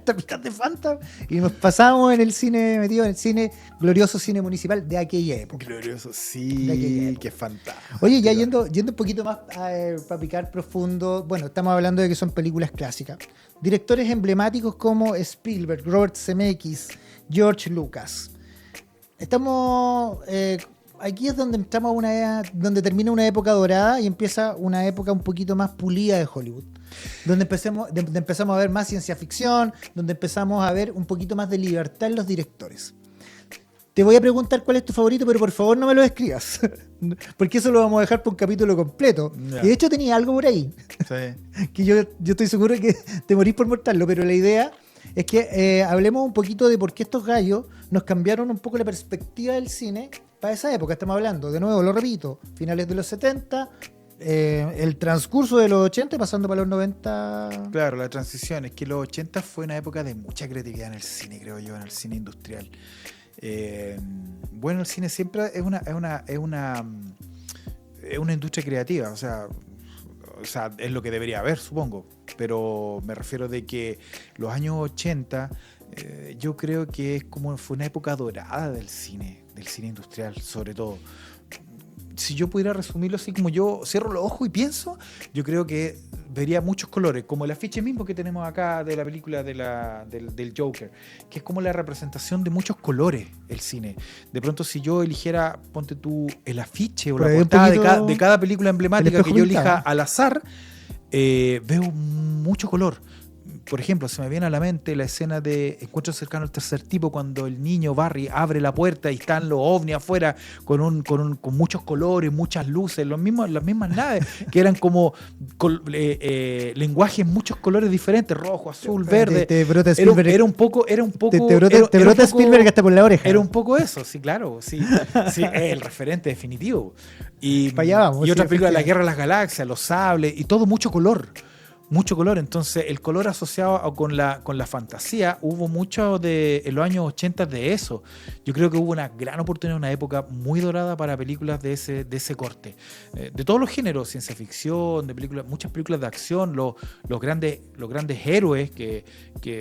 tapitas de Fanta. Y nos pasábamos en el cine, metidos en el cine, glorioso cine municipal de aquella época. glorioso, De aquella sí, época. qué fantástico. Oye, ya yendo un poquito más para picar profundo, bueno, estamos hablando de que son películas clásicas. Directores emblemáticos como Spielberg, Robert Zemeckis, George Lucas. Estamos aquí es donde entramos a donde termina una época dorada y empieza una época un poquito más pulida de Hollywood, donde empezamos a ver más ciencia ficción, donde empezamos a ver un poquito más de libertad en los directores. Te voy a preguntar cuál es tu favorito, pero por favor no me lo escribas, porque eso lo vamos a dejar por un capítulo completo. Ya. Y de hecho tenía algo por ahí Sí. que yo estoy seguro que te morís por mostrarlo, pero la idea es que hablemos un poquito de por qué estos gallos nos cambiaron un poco la perspectiva del cine para esa época. Estamos hablando, de nuevo, lo repito, finales de los 70, el transcurso de los 80 pasando para los 90. Claro, la transición. Es que los 80 fue una época de mucha creatividad en el cine, creo yo, en el cine industrial. Bueno, el cine siempre es una industria creativa, o sea, es lo que debería haber, supongo. Pero me refiero de que los años 80, yo creo que fue una época dorada del cine industrial, sobre todo. Si yo pudiera resumirlo así, como yo cierro los ojos y pienso, yo creo que vería muchos colores, como el afiche mismo que tenemos acá de la película del Joker, que es como la representación de muchos colores el cine. De pronto, si yo eligiera, ponte tú, el afiche o Por la ahí un portada poquito de cada película emblemática el que espejo yo pintado. elija al azar, veo mucho color. Por ejemplo, se me viene a la mente la escena de Encuentro cercano al tercer tipo, cuando el niño Barry abre la puerta y están los ovnis afuera con muchos colores, muchas luces, las mismas naves, que eran como lenguajes, muchos colores diferentes, rojo, azul, verde. Te brota Era Spielberg. un poco. Te era un brota poco- Spielberg hasta por la oreja. Era un poco eso, sí, claro. Sí, sí, es el referente definitivo. Y, Pa' allá vamos, y sí, otras películas, La efectivamente. Guerra de las Galaxias, Los Sables, y todo mucho color. Mucho color. Entonces, el color asociado con la fantasía, hubo mucho en los años 80 de eso. Yo creo que hubo una gran oportunidad, una época muy dorada para películas de ese corte. De todos los géneros, ciencia ficción, muchas películas de acción, los grandes héroes que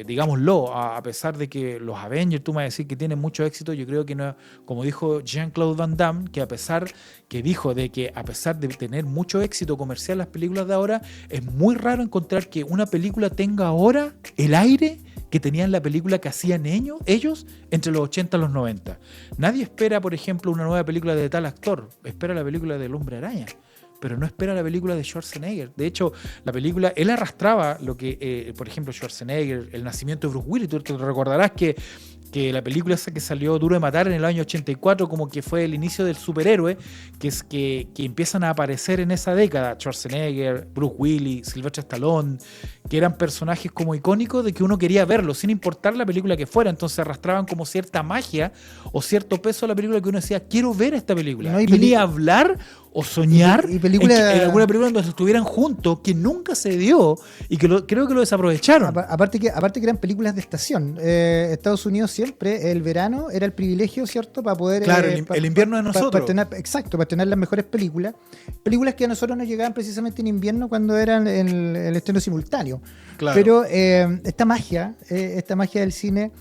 digámoslo, a pesar de que los Avengers, tú me vas a decir que tienen mucho éxito, yo creo que no, como dijo Jean-Claude Van Damme, que a pesar de tener mucho éxito comercial las películas de ahora, es muy raro encontrar que una película tenga ahora el aire que tenían la película que hacían ellos entre los 80 y los 90. Nadie espera, por ejemplo, una nueva película de tal actor, espera la película del Hombre Araña, pero no espera la película de Schwarzenegger. De hecho, la película, él arrastraba lo que, por ejemplo, Schwarzenegger, el nacimiento de Bruce Willis. Tú te recordarás que la película esa que salió Duro de Matar en el año 84, como que fue el inicio del superhéroe, que empiezan a aparecer en esa década, Schwarzenegger, Bruce Willis, Sylvester Stallone, que eran personajes como icónicos de que uno quería verlo, sin importar la película que fuera. Entonces arrastraban como cierta magia o cierto peso a la película, que uno decía, quiero ver esta película. No, y y ni hablar o soñar y película- en alguna película donde estuvieran juntos, que nunca se dio y que creo que lo desaprovecharon. Aparte que eran películas de estación. Estados Unidos siempre, el verano era el privilegio, ¿cierto? Para poder... Claro, el invierno de nosotros. Para tener las mejores películas. Películas que a nosotros nos llegaban precisamente en invierno cuando eran el estreno simultáneo. Claro. Pero esta magia del cine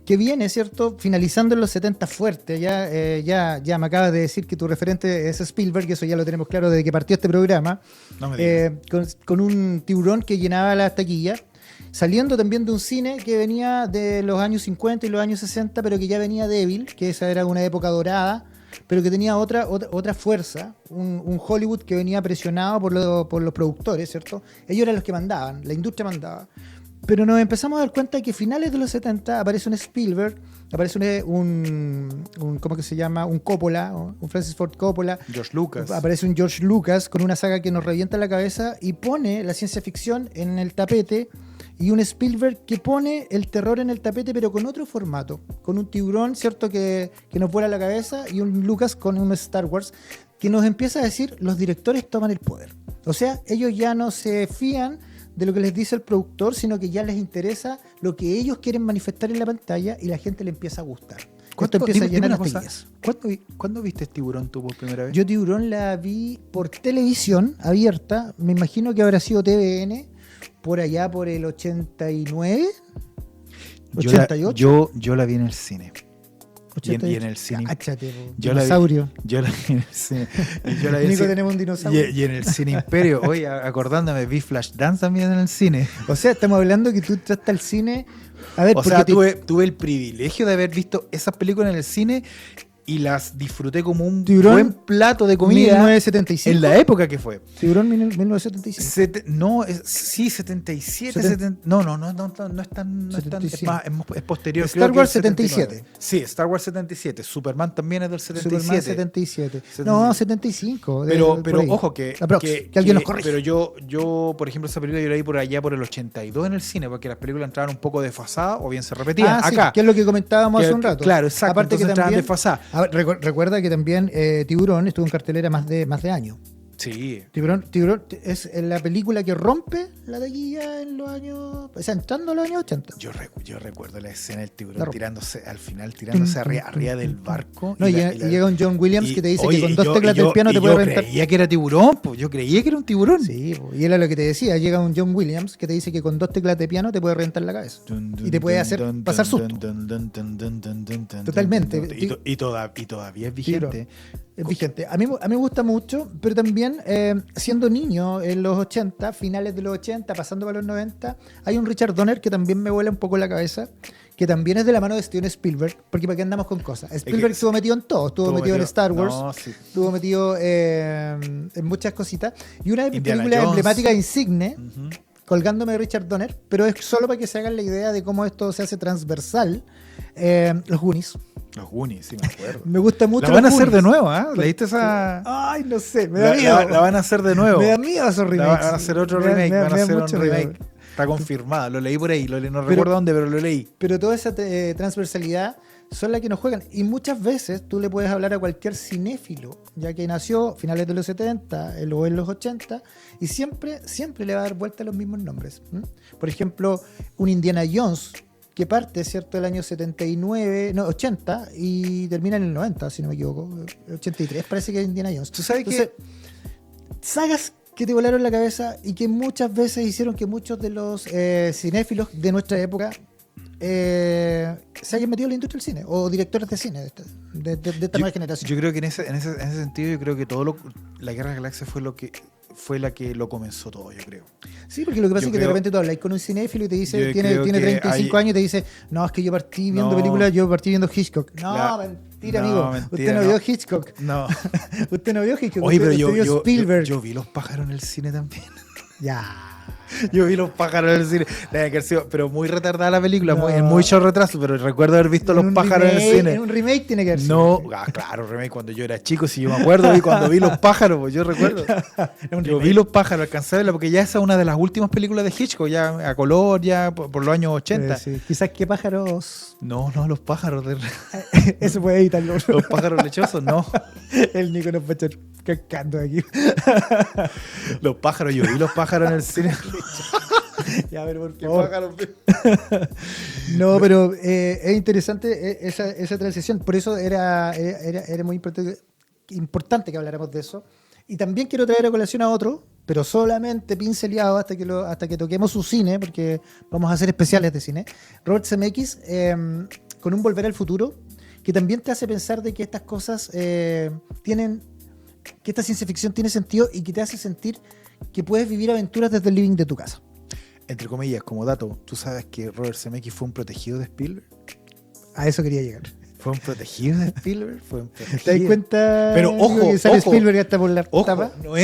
que viene, ¿cierto? Finalizando en los 70 fuerte. Ya me acabas de decir que tu referente es Spielberg, y eso ya lo tenemos claro desde que partió este programa. No me digas. Con un tiburón que llenaba las taquillas, saliendo también de un cine que venía de los años 50 y los años 60, pero que ya venía débil, que esa era una época dorada, pero que tenía otra fuerza, un Hollywood que venía presionado por los productores, ¿cierto? Ellos eran los que mandaban, la industria mandaba. Pero nos empezamos a dar cuenta de que a finales de los 70 aparece un Spielberg, aparece un ¿cómo que se llama? Un Coppola, un Francis Ford Coppola. George Lucas. Aparece un George Lucas con una saga que nos revienta la cabeza y pone la ciencia ficción en el tapete, y un Spielberg que pone el terror en el tapete, pero con otro formato, con un tiburón, ¿cierto? Que nos vuela la cabeza, y un Lucas con un Star Wars que nos empieza a decir los directores toman el poder. O sea, ellos ya no se fían de lo que les dice el productor, sino que ya les interesa lo que ellos quieren manifestar en la pantalla y la gente le empieza a gustar. Esto empieza a llenar las taquillas. ¿Cuándo viste Tiburón tú por primera vez? Yo Tiburón la vi por televisión abierta, me imagino que habrá sido TVN, por allá por el 89, 88. Yo la vi en el cine. Y en el cine. Cáchate, Yo la dinosaurio. Yo la vi en el cine. Y yo la vi en el Nico, cine. tenemos un dinosaurio. Y en el Cine Imperio. Oye, acordándome, vi Flashdance también en el cine. O sea, estamos hablando que tú entraste al cine. A ver, O sea, tuve el privilegio de haber visto esas películas en el cine y las disfruté como un Tiburón, buen plato de comida 1975. en la época que fue. Tiburón 1975. Sí, 77. 70. No es tan. Es posterior. Star creo que Wars el 77. 79. Sí, Star Wars 77. Superman también es del 77. Superman 77. No, 75. Pero por ahí. ojo, que alguien nos corrija. Pero yo, por ejemplo, esa película yo la vi por allá por el 82 en el cine, porque las películas entraban un poco desfasadas o bien se repetían. Sí, Acá. que es lo que comentábamos hace un rato. Claro, exacto. Aparte que entraban también, desfasadas. a ver, recuerda que también Tiburón estuvo en cartelera más de años. Sí. Tiburón es la película que rompe la taquilla en los años, o sea, entrando a los años 80. Yo recuerdo la escena del tiburón Claro. tirándose arriba del barco. No, y llega un John Williams que te dice oye, que con y dos teclas del piano te puede reventar. Yo creía que era tiburón, pues yo creía que era un tiburón. Sí, y era lo que te decía, llega un John Williams que te dice que con dos teclas de piano te puede reventar la cabeza. Y te puede hacer pasar susto. Totalmente. Y todavía es vigente. Es vigente. A mí me gusta mucho, pero también siendo niño en los 80, finales de los 80, pasando para los 90, hay un Richard Donner que también me vuela un poco la cabeza, que también es de la mano de Steven Spielberg, porque ¿para qué andamos con cosas? Spielberg estuvo metido en todo, estuvo metido en Star Wars, estuvo metido en muchas cositas, y una de mis Indiana películas Jones. emblemáticas insigne, colgándome de Richard Donner, pero es solo para que se hagan la idea de cómo esto se hace transversal, los Goonies. Los Goonies, sí me acuerdo. Me gusta mucho. La van a los hacer de Goonies. nuevo, ¿ah? ¿Leíste esa? Ay, no sé, me da miedo. La van a hacer de nuevo. Me da miedo esos remakes. Van a hacer otro remake, van a hacer un mucho remake. miedo. Está confirmado, lo leí por ahí, no recuerdo dónde, pero lo leí. Pero toda esa transversalidad son las que nos juegan. Y muchas veces tú le puedes hablar a cualquier cinéfilo, ya que nació a finales de los 70 o en los 80, y siempre le va a dar vuelta a los mismos nombres. Por ejemplo, un Indiana Jones, que parte, ¿cierto?, del año 80 y termina en el 90, si no me equivoco. 83 parece que es Indiana Jones. Tú sabes Entonces, sagas que te volaron la cabeza y que muchas veces hicieron que muchos de los cinéfilos de nuestra época se hayan metido en la industria del cine, o directores de cine de esta nueva generación. Yo creo que en ese sentido, yo creo que la Guerra de las Galaxias fue la que lo comenzó todo, yo creo. Sí, porque lo que pasa es que de repente tú hablas con un cinéfilo y te dice, tiene 35 años y te dice, no, es que yo partí viendo películas, yo partí viendo Hitchcock. No, mentira, amigo. Usted no vio Hitchcock. No. Usted no vio Hitchcock. Oye, pero usted vio Spielberg. yo vi Los pájaros en el cine también. Ya. Yo vi Los pájaros en el cine. Debe haber sido, pero muy retardada la película, No. en mucho retraso, pero recuerdo haber visto Los pájaros en el cine. En un remake tiene que haber No, sido. claro, remake cuando yo era chico, si yo me acuerdo, y cuando vi Los pájaros, pues yo recuerdo. Yo vi Los pájaros, alcancé a verla, porque ya esa es una de las últimas películas de Hitchcock, ya a color, ya por los años 80. Sí. Quizás qué pájaros. No, Los pájaros. Eso puede evitarlo. Los pájaros lechosos, no. El Nico nos va a echar cascando aquí. Los pájaros, yo vi Los pájaros en el cine. Ya, pero por ¿Qué favor. pájaros? No, pero es interesante esa transición. Por eso era muy importante que habláramos de eso. Y también quiero traer a colación a otro, pero solamente pinceleado hasta que toquemos su cine, porque vamos a hacer especiales de cine. Robert Zemeckis, con un Volver al Futuro, que también te hace pensar de que estas cosas que esta ciencia ficción tiene sentido y que te hace sentir que puedes vivir aventuras desde el living de tu casa. Entre comillas, como dato, ¿tú sabes que Robert Zemeckis fue un protegido de Spielberg? A eso quería llegar. ¿Fue un protegido de Spielberg? Fue un protegido. ¿Te das cuenta? Pero ojo, que sale ojo, Spielberg hasta por la tapa? No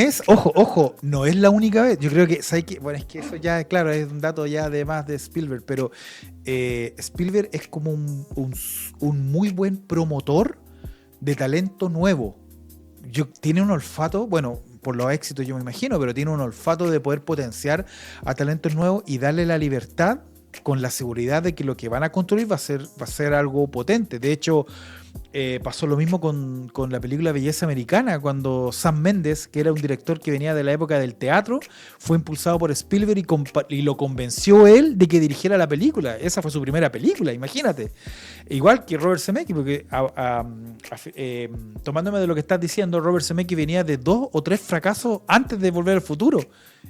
es la única vez. Yo creo que, ¿sabes qué? Bueno, es que eso ya, claro, es un dato ya de más de Spielberg, pero Spielberg es como un muy buen promotor de talento nuevo. Tiene un olfato, bueno, por los éxitos yo me imagino, pero tiene un olfato de poder potenciar a talentos nuevos y darle la libertad con la seguridad de que lo que van a construir va a ser algo potente. De hecho, pasó lo mismo con la película Belleza Americana, cuando Sam Mendes, que era un director que venía de la época del teatro, fue impulsado por Spielberg y lo convenció él de que dirigiera la película. Esa fue su primera película, imagínate. Igual que Robert Zemeckis, porque tomándome de lo que estás diciendo, Robert Zemeckis venía de 2 o 3 fracasos antes de Volver al Futuro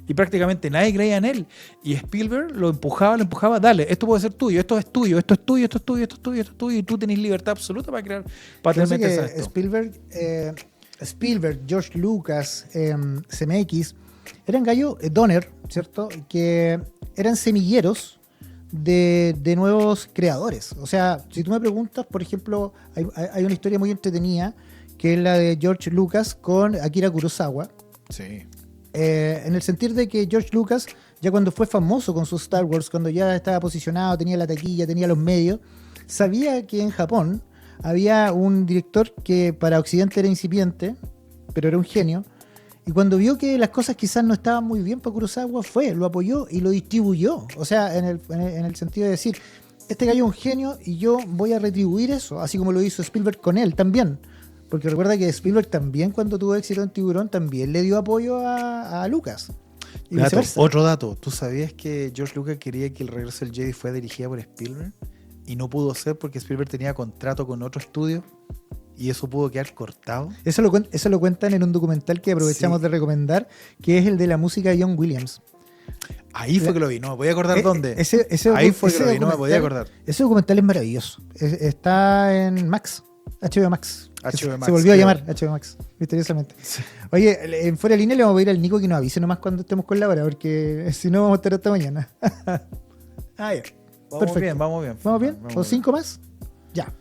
y prácticamente nadie creía en él. Y Spielberg lo empujaba, dale, esto puede ser tuyo, esto es tuyo, esto es tuyo, esto es tuyo, esto es tuyo, esto es tuyo, y tú tenés libertad absoluta para crear, para Fíjense tener que esto. Spielberg, George Lucas, Zemeckis, eran gallos, Donner, ¿cierto? Que eran semilleros de nuevos creadores. O sea, si tú me preguntas, por ejemplo, hay una historia muy entretenida que es la de George Lucas con Akira Kurosawa. Sí. En el sentido de que George Lucas, ya cuando fue famoso con su Star Wars, cuando ya estaba posicionado, tenía la taquilla, tenía los medios, sabía que en Japón había un director que para Occidente era incipiente, pero era un genio, y cuando vio que las cosas quizás no estaban muy bien para Kurosawa, lo apoyó y lo distribuyó. O sea, en el sentido de decir, este gallo es un genio y yo voy a retribuir eso, así como lo hizo Spielberg con él también. Porque recuerda que Spielberg también, cuando tuvo éxito en Tiburón, también le dio apoyo a Lucas. Y viceversa. Otro dato, ¿tú sabías que George Lucas quería que El Regreso del Jedi fuera dirigida por Spielberg? Y no pudo ser porque Spielberg tenía contrato con otro estudio y eso pudo quedar cortado. Eso lo cuentan en un documental que aprovechamos de recomendar, que es el de la música de John Williams. Ahí fue que lo vi, no me voy a acordar dónde. Ahí fue que lo vi, no me podía acordar. Ese documental es maravilloso. Está en Max, HBO Max. HBO Max, se volvió a llamar HBO Max, misteriosamente. Sí. Oye, en fuera de línea le vamos a pedir al Nico que nos avise nomás cuando estemos con la hora, porque si no vamos a estar hasta mañana. Ya. Perfecto. Vamos bien. ¿Vamos bien? ¿O 5 más? Ya.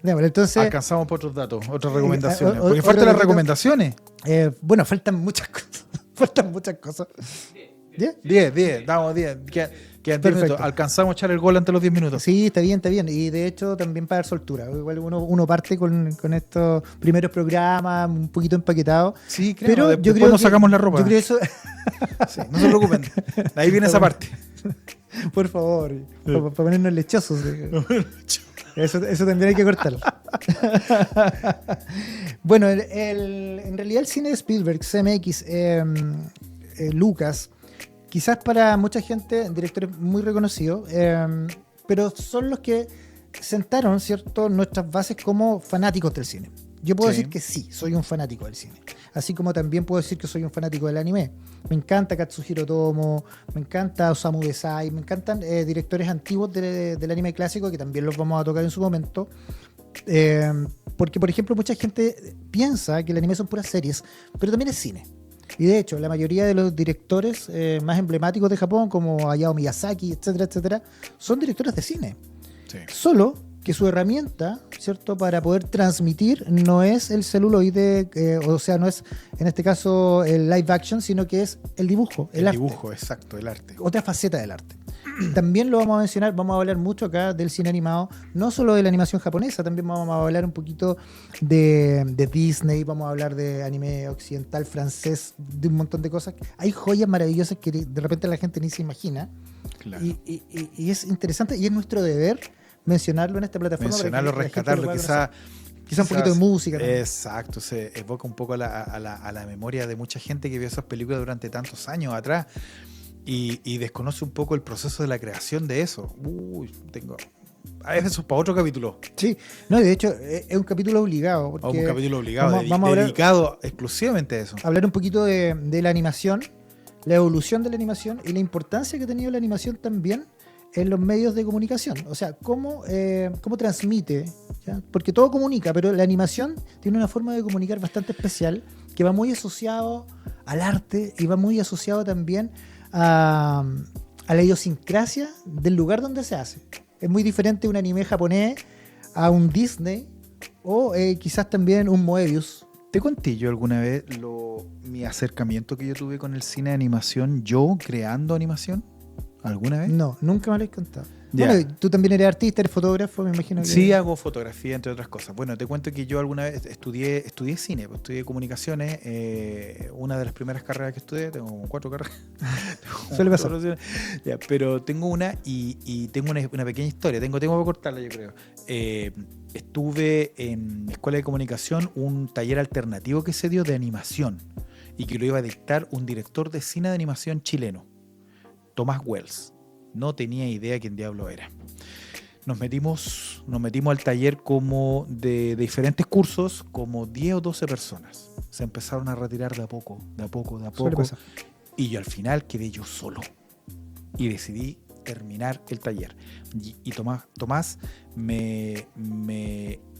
Déjame, entonces, alcanzamos por otros datos, otras recomendaciones. Porque faltan las recomendaciones. Bueno, faltan muchas cosas. Faltan muchas cosas. 10, damos 10. Quedan 10 minutos. Alcanzamos a echar el gol ante los 10 minutos. Sí, está bien. Y de hecho, también para dar soltura. Igual uno parte con estos primeros programas, un poquito empaquetados. Sí, creo. Pero yo creo que nos sacamos la ropa. Yo creo eso. Sí, no se preocupen. Ahí viene esa parte. Por favor, para ponernos lechosos. Eso también hay que cortarlo. Bueno, en realidad el cine de Spielberg, CMX, Lucas, quizás para mucha gente, directores muy reconocidos, pero son los que sentaron, ¿cierto?, nuestras bases como fanáticos del cine. Yo puedo decir que sí, soy un fanático del cine. Así como también puedo decir que soy un fanático del anime. Me encanta Katsuhiro Otomo, me encanta Osamu Dezai, me encantan directores antiguos del anime clásico, que también los vamos a tocar en su momento. Porque, por ejemplo, mucha gente piensa que el anime son puras series, pero también es cine. Y de hecho, la mayoría de los directores más emblemáticos de Japón, como Hayao Miyazaki, etcétera, etcétera, son directores de cine. Sí. Solo que su herramienta, ¿cierto?, para poder transmitir no es el celuloide, o sea, no es en este caso el live action, sino que es el dibujo, el arte. Dibujo, exacto, el arte. Otra faceta del arte. También lo vamos a mencionar, vamos a hablar mucho acá del cine animado, no solo de la animación japonesa, también vamos a hablar un poquito de Disney, vamos a hablar de anime occidental, francés, de un montón de cosas. Hay joyas maravillosas que de repente la gente ni se imagina. Claro. Y es interesante y es nuestro deber mencionarlo en esta plataforma. Mencionarlo, rescatarlo, quizá un poquito de música también. Exacto, se evoca un poco a la memoria de mucha gente que vio esas películas durante tantos años atrás y desconoce un poco el proceso de la creación de eso. Eso es para otro capítulo. Sí, no, de hecho es un capítulo obligado. Porque un capítulo obligado, dedicado exclusivamente a eso. Hablar un poquito de la animación, la evolución de la animación y la importancia que ha tenido la animación también en los medios de comunicación. O sea, cómo transmite, ¿ya? Porque todo comunica, pero la animación tiene una forma de comunicar bastante especial que va muy asociado al arte y va muy asociado también a la idiosincrasia del lugar donde se hace. Es muy diferente un anime japonés a un Disney o quizás también un Moebius. ¿Te conté yo alguna vez mi acercamiento que yo tuve con el cine de animación, yo creando animación? alguna vez? No, nunca me lo has contado. Ya. Bueno, tú también eres artista, eres fotógrafo, me imagino que... Sí, hago fotografía, entre otras cosas. Bueno, te cuento que yo alguna vez estudié cine, pues, estudié comunicaciones. Una de las primeras carreras que estudié, tengo como 4 carreras. Suele pasar. Ya, pero tengo una y tengo una pequeña historia. Tengo que cortarla, yo creo. Estuve en Escuela de Comunicación, un taller alternativo que se dio de animación y que lo iba a dictar un director de cine de animación chileno, Tomás Wells. No tenía idea quién diablo era. Nos metimos al taller como de diferentes cursos, como 10 o 12 personas. Se empezaron a retirar de a poco. Suele pasar. Y yo al final quedé yo solo. Y decidí terminar el taller. Y Tomás me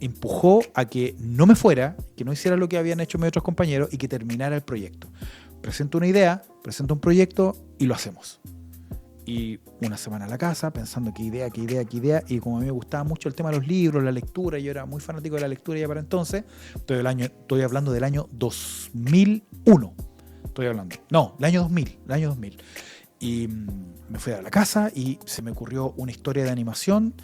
empujó a que no me fuera, que no hiciera lo que habían hecho mis otros compañeros y que terminara el proyecto. Presento una idea, presento un proyecto y lo hacemos. Y una semana a la casa, pensando qué idea, y como a mí me gustaba mucho el tema de los libros, la lectura, yo era muy fanático de la lectura ya para entonces, estoy hablando del año 2001, el año 2000. Y me fui a la casa y se me ocurrió una historia de animación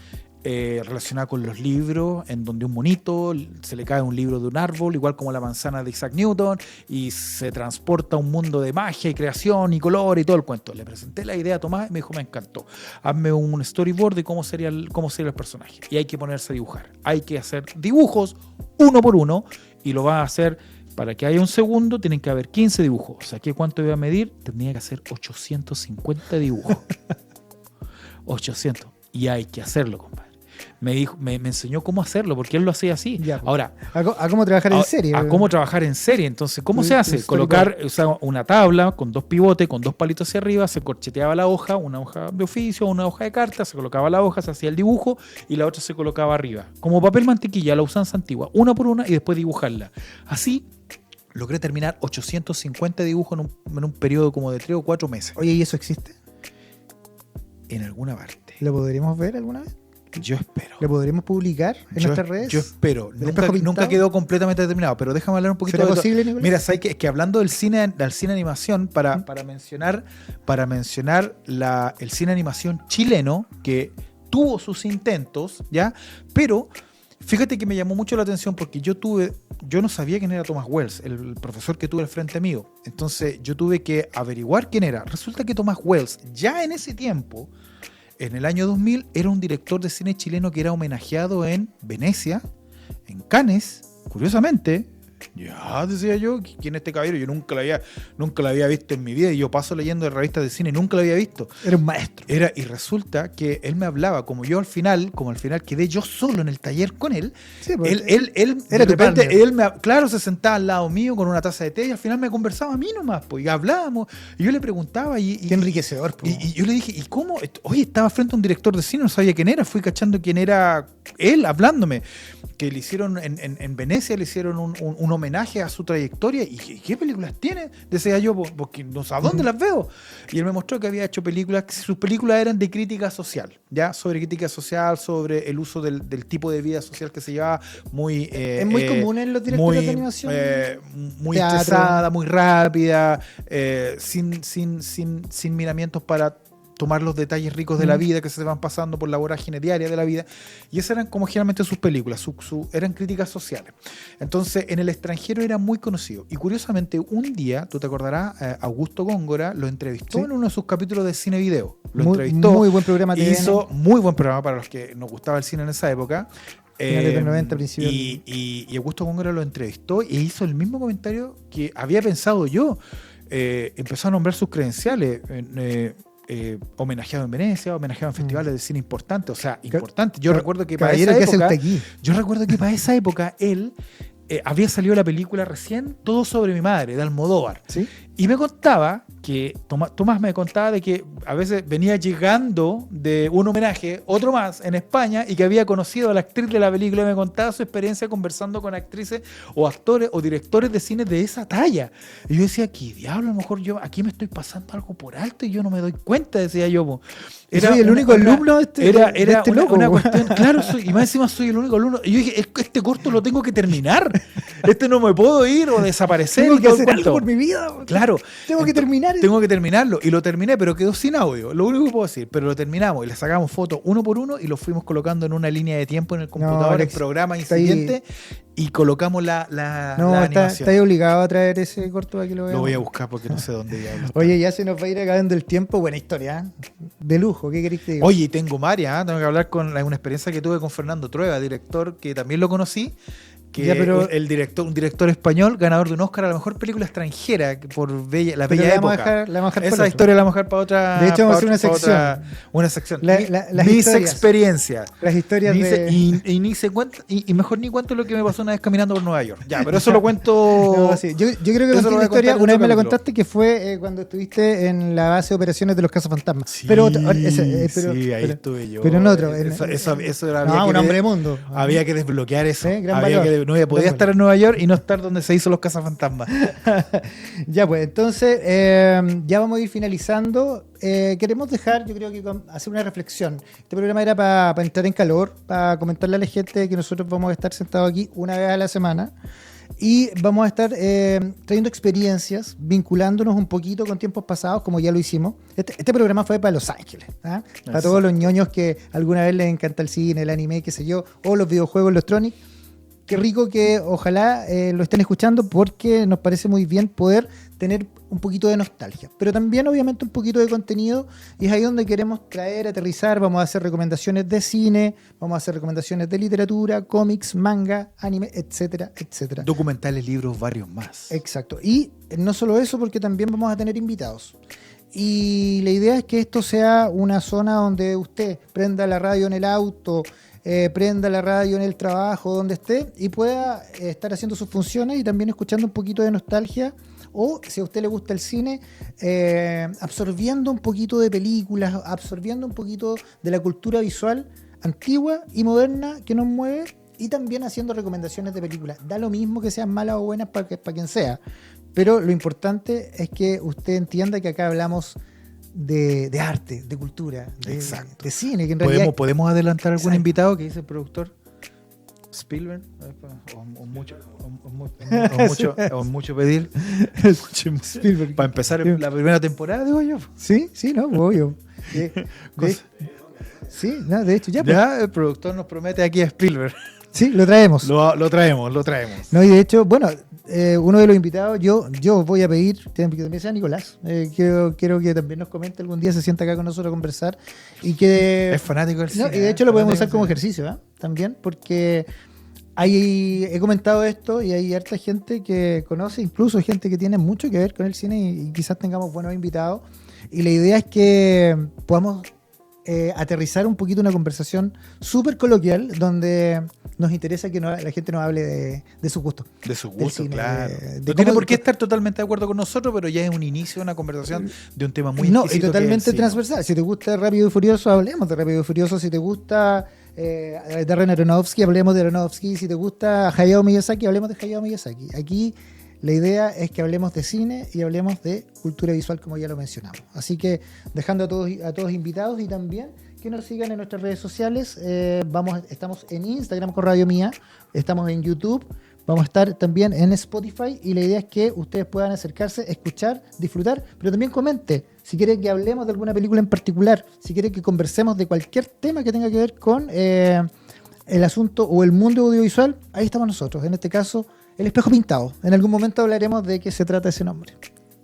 relacionada con los libros, en donde un monito se le cae un libro de un árbol, igual como la manzana de Isaac Newton, y se transporta a un mundo de magia y creación y color y todo el cuento. Le presenté la idea a Tomás y me dijo, me encantó. Hazme un storyboard de cómo sería el personaje. Y hay que ponerse a dibujar. Hay que hacer dibujos uno por uno y lo va a hacer. Para que haya un segundo, tienen que haber 15 dibujos. O sea, ¿cuánto iba a medir? Tendría que hacer 850 dibujos. 800. Y hay que hacerlo, compadre. Me enseñó cómo hacerlo, porque él lo hacía así. Ya, ahora, a cómo trabajar en serie. A cómo trabajar en serie. Entonces, ¿cómo se hace? Colocar una tabla con 2 pivotes, con 2 palitos hacia arriba, se corcheteaba la hoja, una hoja de oficio, una hoja de carta, se colocaba la hoja, se hacía el dibujo y la otra se colocaba arriba. Como papel mantequilla, la usanza antigua, una por una y después dibujarla. Así logré terminar 850 dibujos en un periodo como de 3 o 4 meses. Oye, ¿y eso existe? En alguna parte. ¿Lo podremos ver alguna vez? Yo espero. ¿Lo podremos publicar en nuestras redes? Yo espero. Nunca quedó completamente terminado, pero déjame hablar un poquito ¿Será de posible, Nicolás? Mira, ¿sabes qué? Es que hablando del cine animación, para mencionar el cine animación chileno, que tuvo sus intentos, ¿ya? Pero fíjate que me llamó mucho la atención porque yo no sabía quién era Tomás Wells, el profesor que tuve al frente mío. Entonces yo tuve que averiguar quién era. Resulta que Tomás Wells, ya en ese tiempo, en el año 2000, era un director de cine chileno que era homenajeado en Venecia, en Cannes, curiosamente. Ya, decía yo, ¿quién es este caballero? Yo nunca lo había visto en mi vida, y yo paso leyendo de revistas de cine, nunca lo había visto. Era un maestro. Y resulta que él me hablaba, como al final quedé yo solo en el taller con él. Sí, él era tu partner. Claro, se sentaba al lado mío con una taza de té y al final me conversaba a mí nomás, pues, y hablábamos. Y yo le preguntaba qué enriquecedor, pues. Y yo le dije, ¿y cómo? Oye, estaba frente a un director de cine, no sabía quién era, fui cachando quién era él hablándome. Que le hicieron en Venecia, le hicieron un homenaje a su trayectoria. ¿Y qué películas tiene? Decía yo, porque no sé a dónde las veo. Y él me mostró que había hecho películas, que sus películas eran de crítica social, ¿ya? Sobre crítica social, sobre el uso del tipo de vida social que se llevaba muy... es muy común en los directores de animación. Muy estresada, muy rápida, sin miramientos para tomar los detalles ricos de la vida que se van pasando por la vorágine diaria de la vida. Y esas eran como generalmente sus películas, eran críticas sociales. Entonces, en el extranjero era muy conocido. Y curiosamente, un día, tú te acordarás, Augusto Góngora lo entrevistó en uno de sus capítulos de Cine Video. Lo entrevistó. Muy buen programa. Hizo muy buen programa para los que nos gustaba el cine en esa época. Finales del 90, principios. Y Augusto Góngora lo entrevistó e hizo el mismo comentario que había pensado yo. Empezó a nombrar sus credenciales. Homenajeado en Venecia, homenajeado en festivales de cine importantes, o sea, importantes. Yo recuerdo que para esa época él había salido la película recién Todo sobre mi madre, de Almodóvar. ¿Sí? Y me contaba que, Tomás me contaba de que a veces venía llegando de un homenaje, otro más, en España, y que había conocido a la actriz de la película, y me contaba su experiencia conversando con actrices o actores o directores de cine de esa talla. Y yo decía, ¿qué diablo? A lo mejor yo aquí me estoy pasando algo por alto y yo no me doy cuenta, decía yo. Soy el único alumno de este loco. Una cuestión, claro, y más encima soy el único alumno. Y yo dije, este corto lo tengo que terminar. No me puedo ir o desaparecer. Tengo que hacer algo por mi vida. Claro. Tengo que terminar. terminar. Tengo que terminarlo. Y lo terminé, pero quedó sin audio. Lo único que puedo decir. Pero lo terminamos y le sacamos fotos uno por uno y lo fuimos colocando en una línea de tiempo en el computador, Alex, el programa está ahí. incipiente, y colocamos la No, está animación. ahí obligado a traer ese corto para que lo veamos. Lo voy a buscar porque no sé dónde diablos. Oye, ya se nos va a ir acabando el tiempo. Buena historia, ¿eh? De lujo. ¿Qué queréis que diga? Oye, y tengo varias, ¿eh? Tengo que hablar con una experiencia que tuve con Fernando Trueba, director que también lo conocí, que Ya, pero- un director español, ganador de un Oscar a la mejor película extranjera por La Pero Bella la vamos a Época. dejar- la vamos a dejar por Esa otro. historia la vamos a dejar para otra. De hecho, vamos a hacer para una otra- una sección. Las Mis historias. experiencias. Las historias Ni se- de... y ni se cuenta, y mejor ni cuento lo que me pasó una vez caminando por Nueva York. Ya, pero eso lo cuento. No, sí. Yo creo que Eso conté lo voy una a historia, contar en una vez otro me la capítulo. contaste, que fue cuando estuviste en la base de operaciones de los cazafantasmas. Sí, pero sí, ahí estuve yo. Pero en otro. Eso era, No, un hombre de mundo. Había que desbloquear eso. Gran Había valor. que, no podía Gran estar en Nueva York y no estar donde se hizo los cazafantasmas. Ya pues, entonces ya vamos a ir finalizando. Queremos dejar, yo creo que hacer una reflexión. Este programa era para entrar en calor, para comentarle a la gente que nosotros vamos a estar sentados aquí una vez a la semana y vamos a estar trayendo experiencias, vinculándonos un poquito con tiempos pasados, como ya lo hicimos. Este programa fue para Los Ángeles, ¿ah? Para todos los ñoños que alguna vez les encanta el cine, el anime, qué sé yo, o los videojuegos electrónicos. Qué rico que ojalá lo estén escuchando, porque nos parece muy bien poder tener un poquito de nostalgia, pero también obviamente un poquito de contenido, y es ahí donde queremos traer, aterrizar. Vamos a hacer recomendaciones de cine, vamos a hacer recomendaciones de literatura, cómics, manga, anime, etcétera, etcétera. Documentales, libros, varios más. Exacto. Y no solo eso, porque también vamos a tener invitados. Y la idea es que esto sea una zona donde usted prenda la radio en el auto, prenda la radio en el trabajo, donde esté, y pueda estar haciendo sus funciones y también escuchando un poquito de nostalgia, o si a usted le gusta el cine, absorbiendo un poquito de películas, absorbiendo un poquito de la cultura visual antigua y moderna que nos mueve, y también haciendo recomendaciones de películas. Da lo mismo que sean malas o buenas para quien sea, pero lo importante es que usted entienda que acá hablamos de arte, de cultura, Exacto. de cine, que en realidad... ¿Podemos adelantar algún Exacto. invitado que dice el productor? Spielberg, o mucho pedir. Spielberg. Para empezar la primera temporada, digo yo. Sí, no, obvio. Sí, no, de hecho, ya. Pues, Ya el productor nos promete aquí a Spielberg. sí, lo traemos. Lo traemos. No, y de hecho, bueno, uno de los invitados, yo voy a pedir que también sea Nicolás. Quiero que también nos comente algún día, se sienta acá con nosotros a conversar. Y que Es fanático del no, cine. y de hecho lo podemos fanático usar como del cine. ejercicio, también, porque he comentado esto y hay harta gente que conoce, incluso gente que tiene mucho que ver con el cine, y quizás tengamos buenos invitados. Y la idea es que podamos aterrizar un poquito una conversación súper coloquial, donde nos interesa que la gente nos hable de su gusto. De su del gusto, cine, claro. de No cómo- tiene por qué estar totalmente de acuerdo con nosotros, pero ya es un inicio de una conversación de un tema muy No, y exquisito que es totalmente el cine. transversal. Si te gusta Rápido y Furioso, hablemos de Rápido y Furioso. Si te gusta Darren Aronofsky, hablemos de Aronofsky. Si te gusta Hayao Miyazaki, hablemos de Hayao Miyazaki. Aquí la idea es que hablemos de cine y hablemos de cultura visual, como ya lo mencionamos. Así que dejando a todos invitados, y también que nos sigan en nuestras redes sociales. Estamos en Instagram con Radio Mía, estamos en YouTube, vamos a estar también en Spotify, y la idea es que ustedes puedan acercarse, escuchar, disfrutar, pero también comente si quieren que hablemos de alguna película en particular, si quieren que conversemos de cualquier tema que tenga que ver con el asunto o el mundo audiovisual. Ahí estamos nosotros, en este caso El Espejo Pintado. En algún momento hablaremos de qué se trata ese nombre.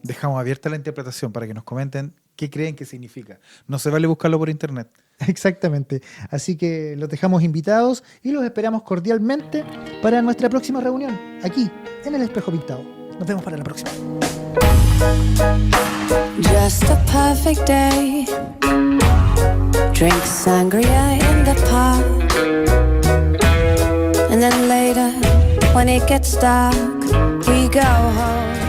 Dejamos abierta la interpretación para que nos comenten qué creen que significa. No se vale buscarlo por internet. Exactamente. Así que los dejamos invitados y los esperamos cordialmente para nuestra próxima reunión, aquí, en El Espejo Pintado. Nos vemos para la próxima. Just a perfect day. Drink sangria in the park. And then later, when it gets dark, we go home.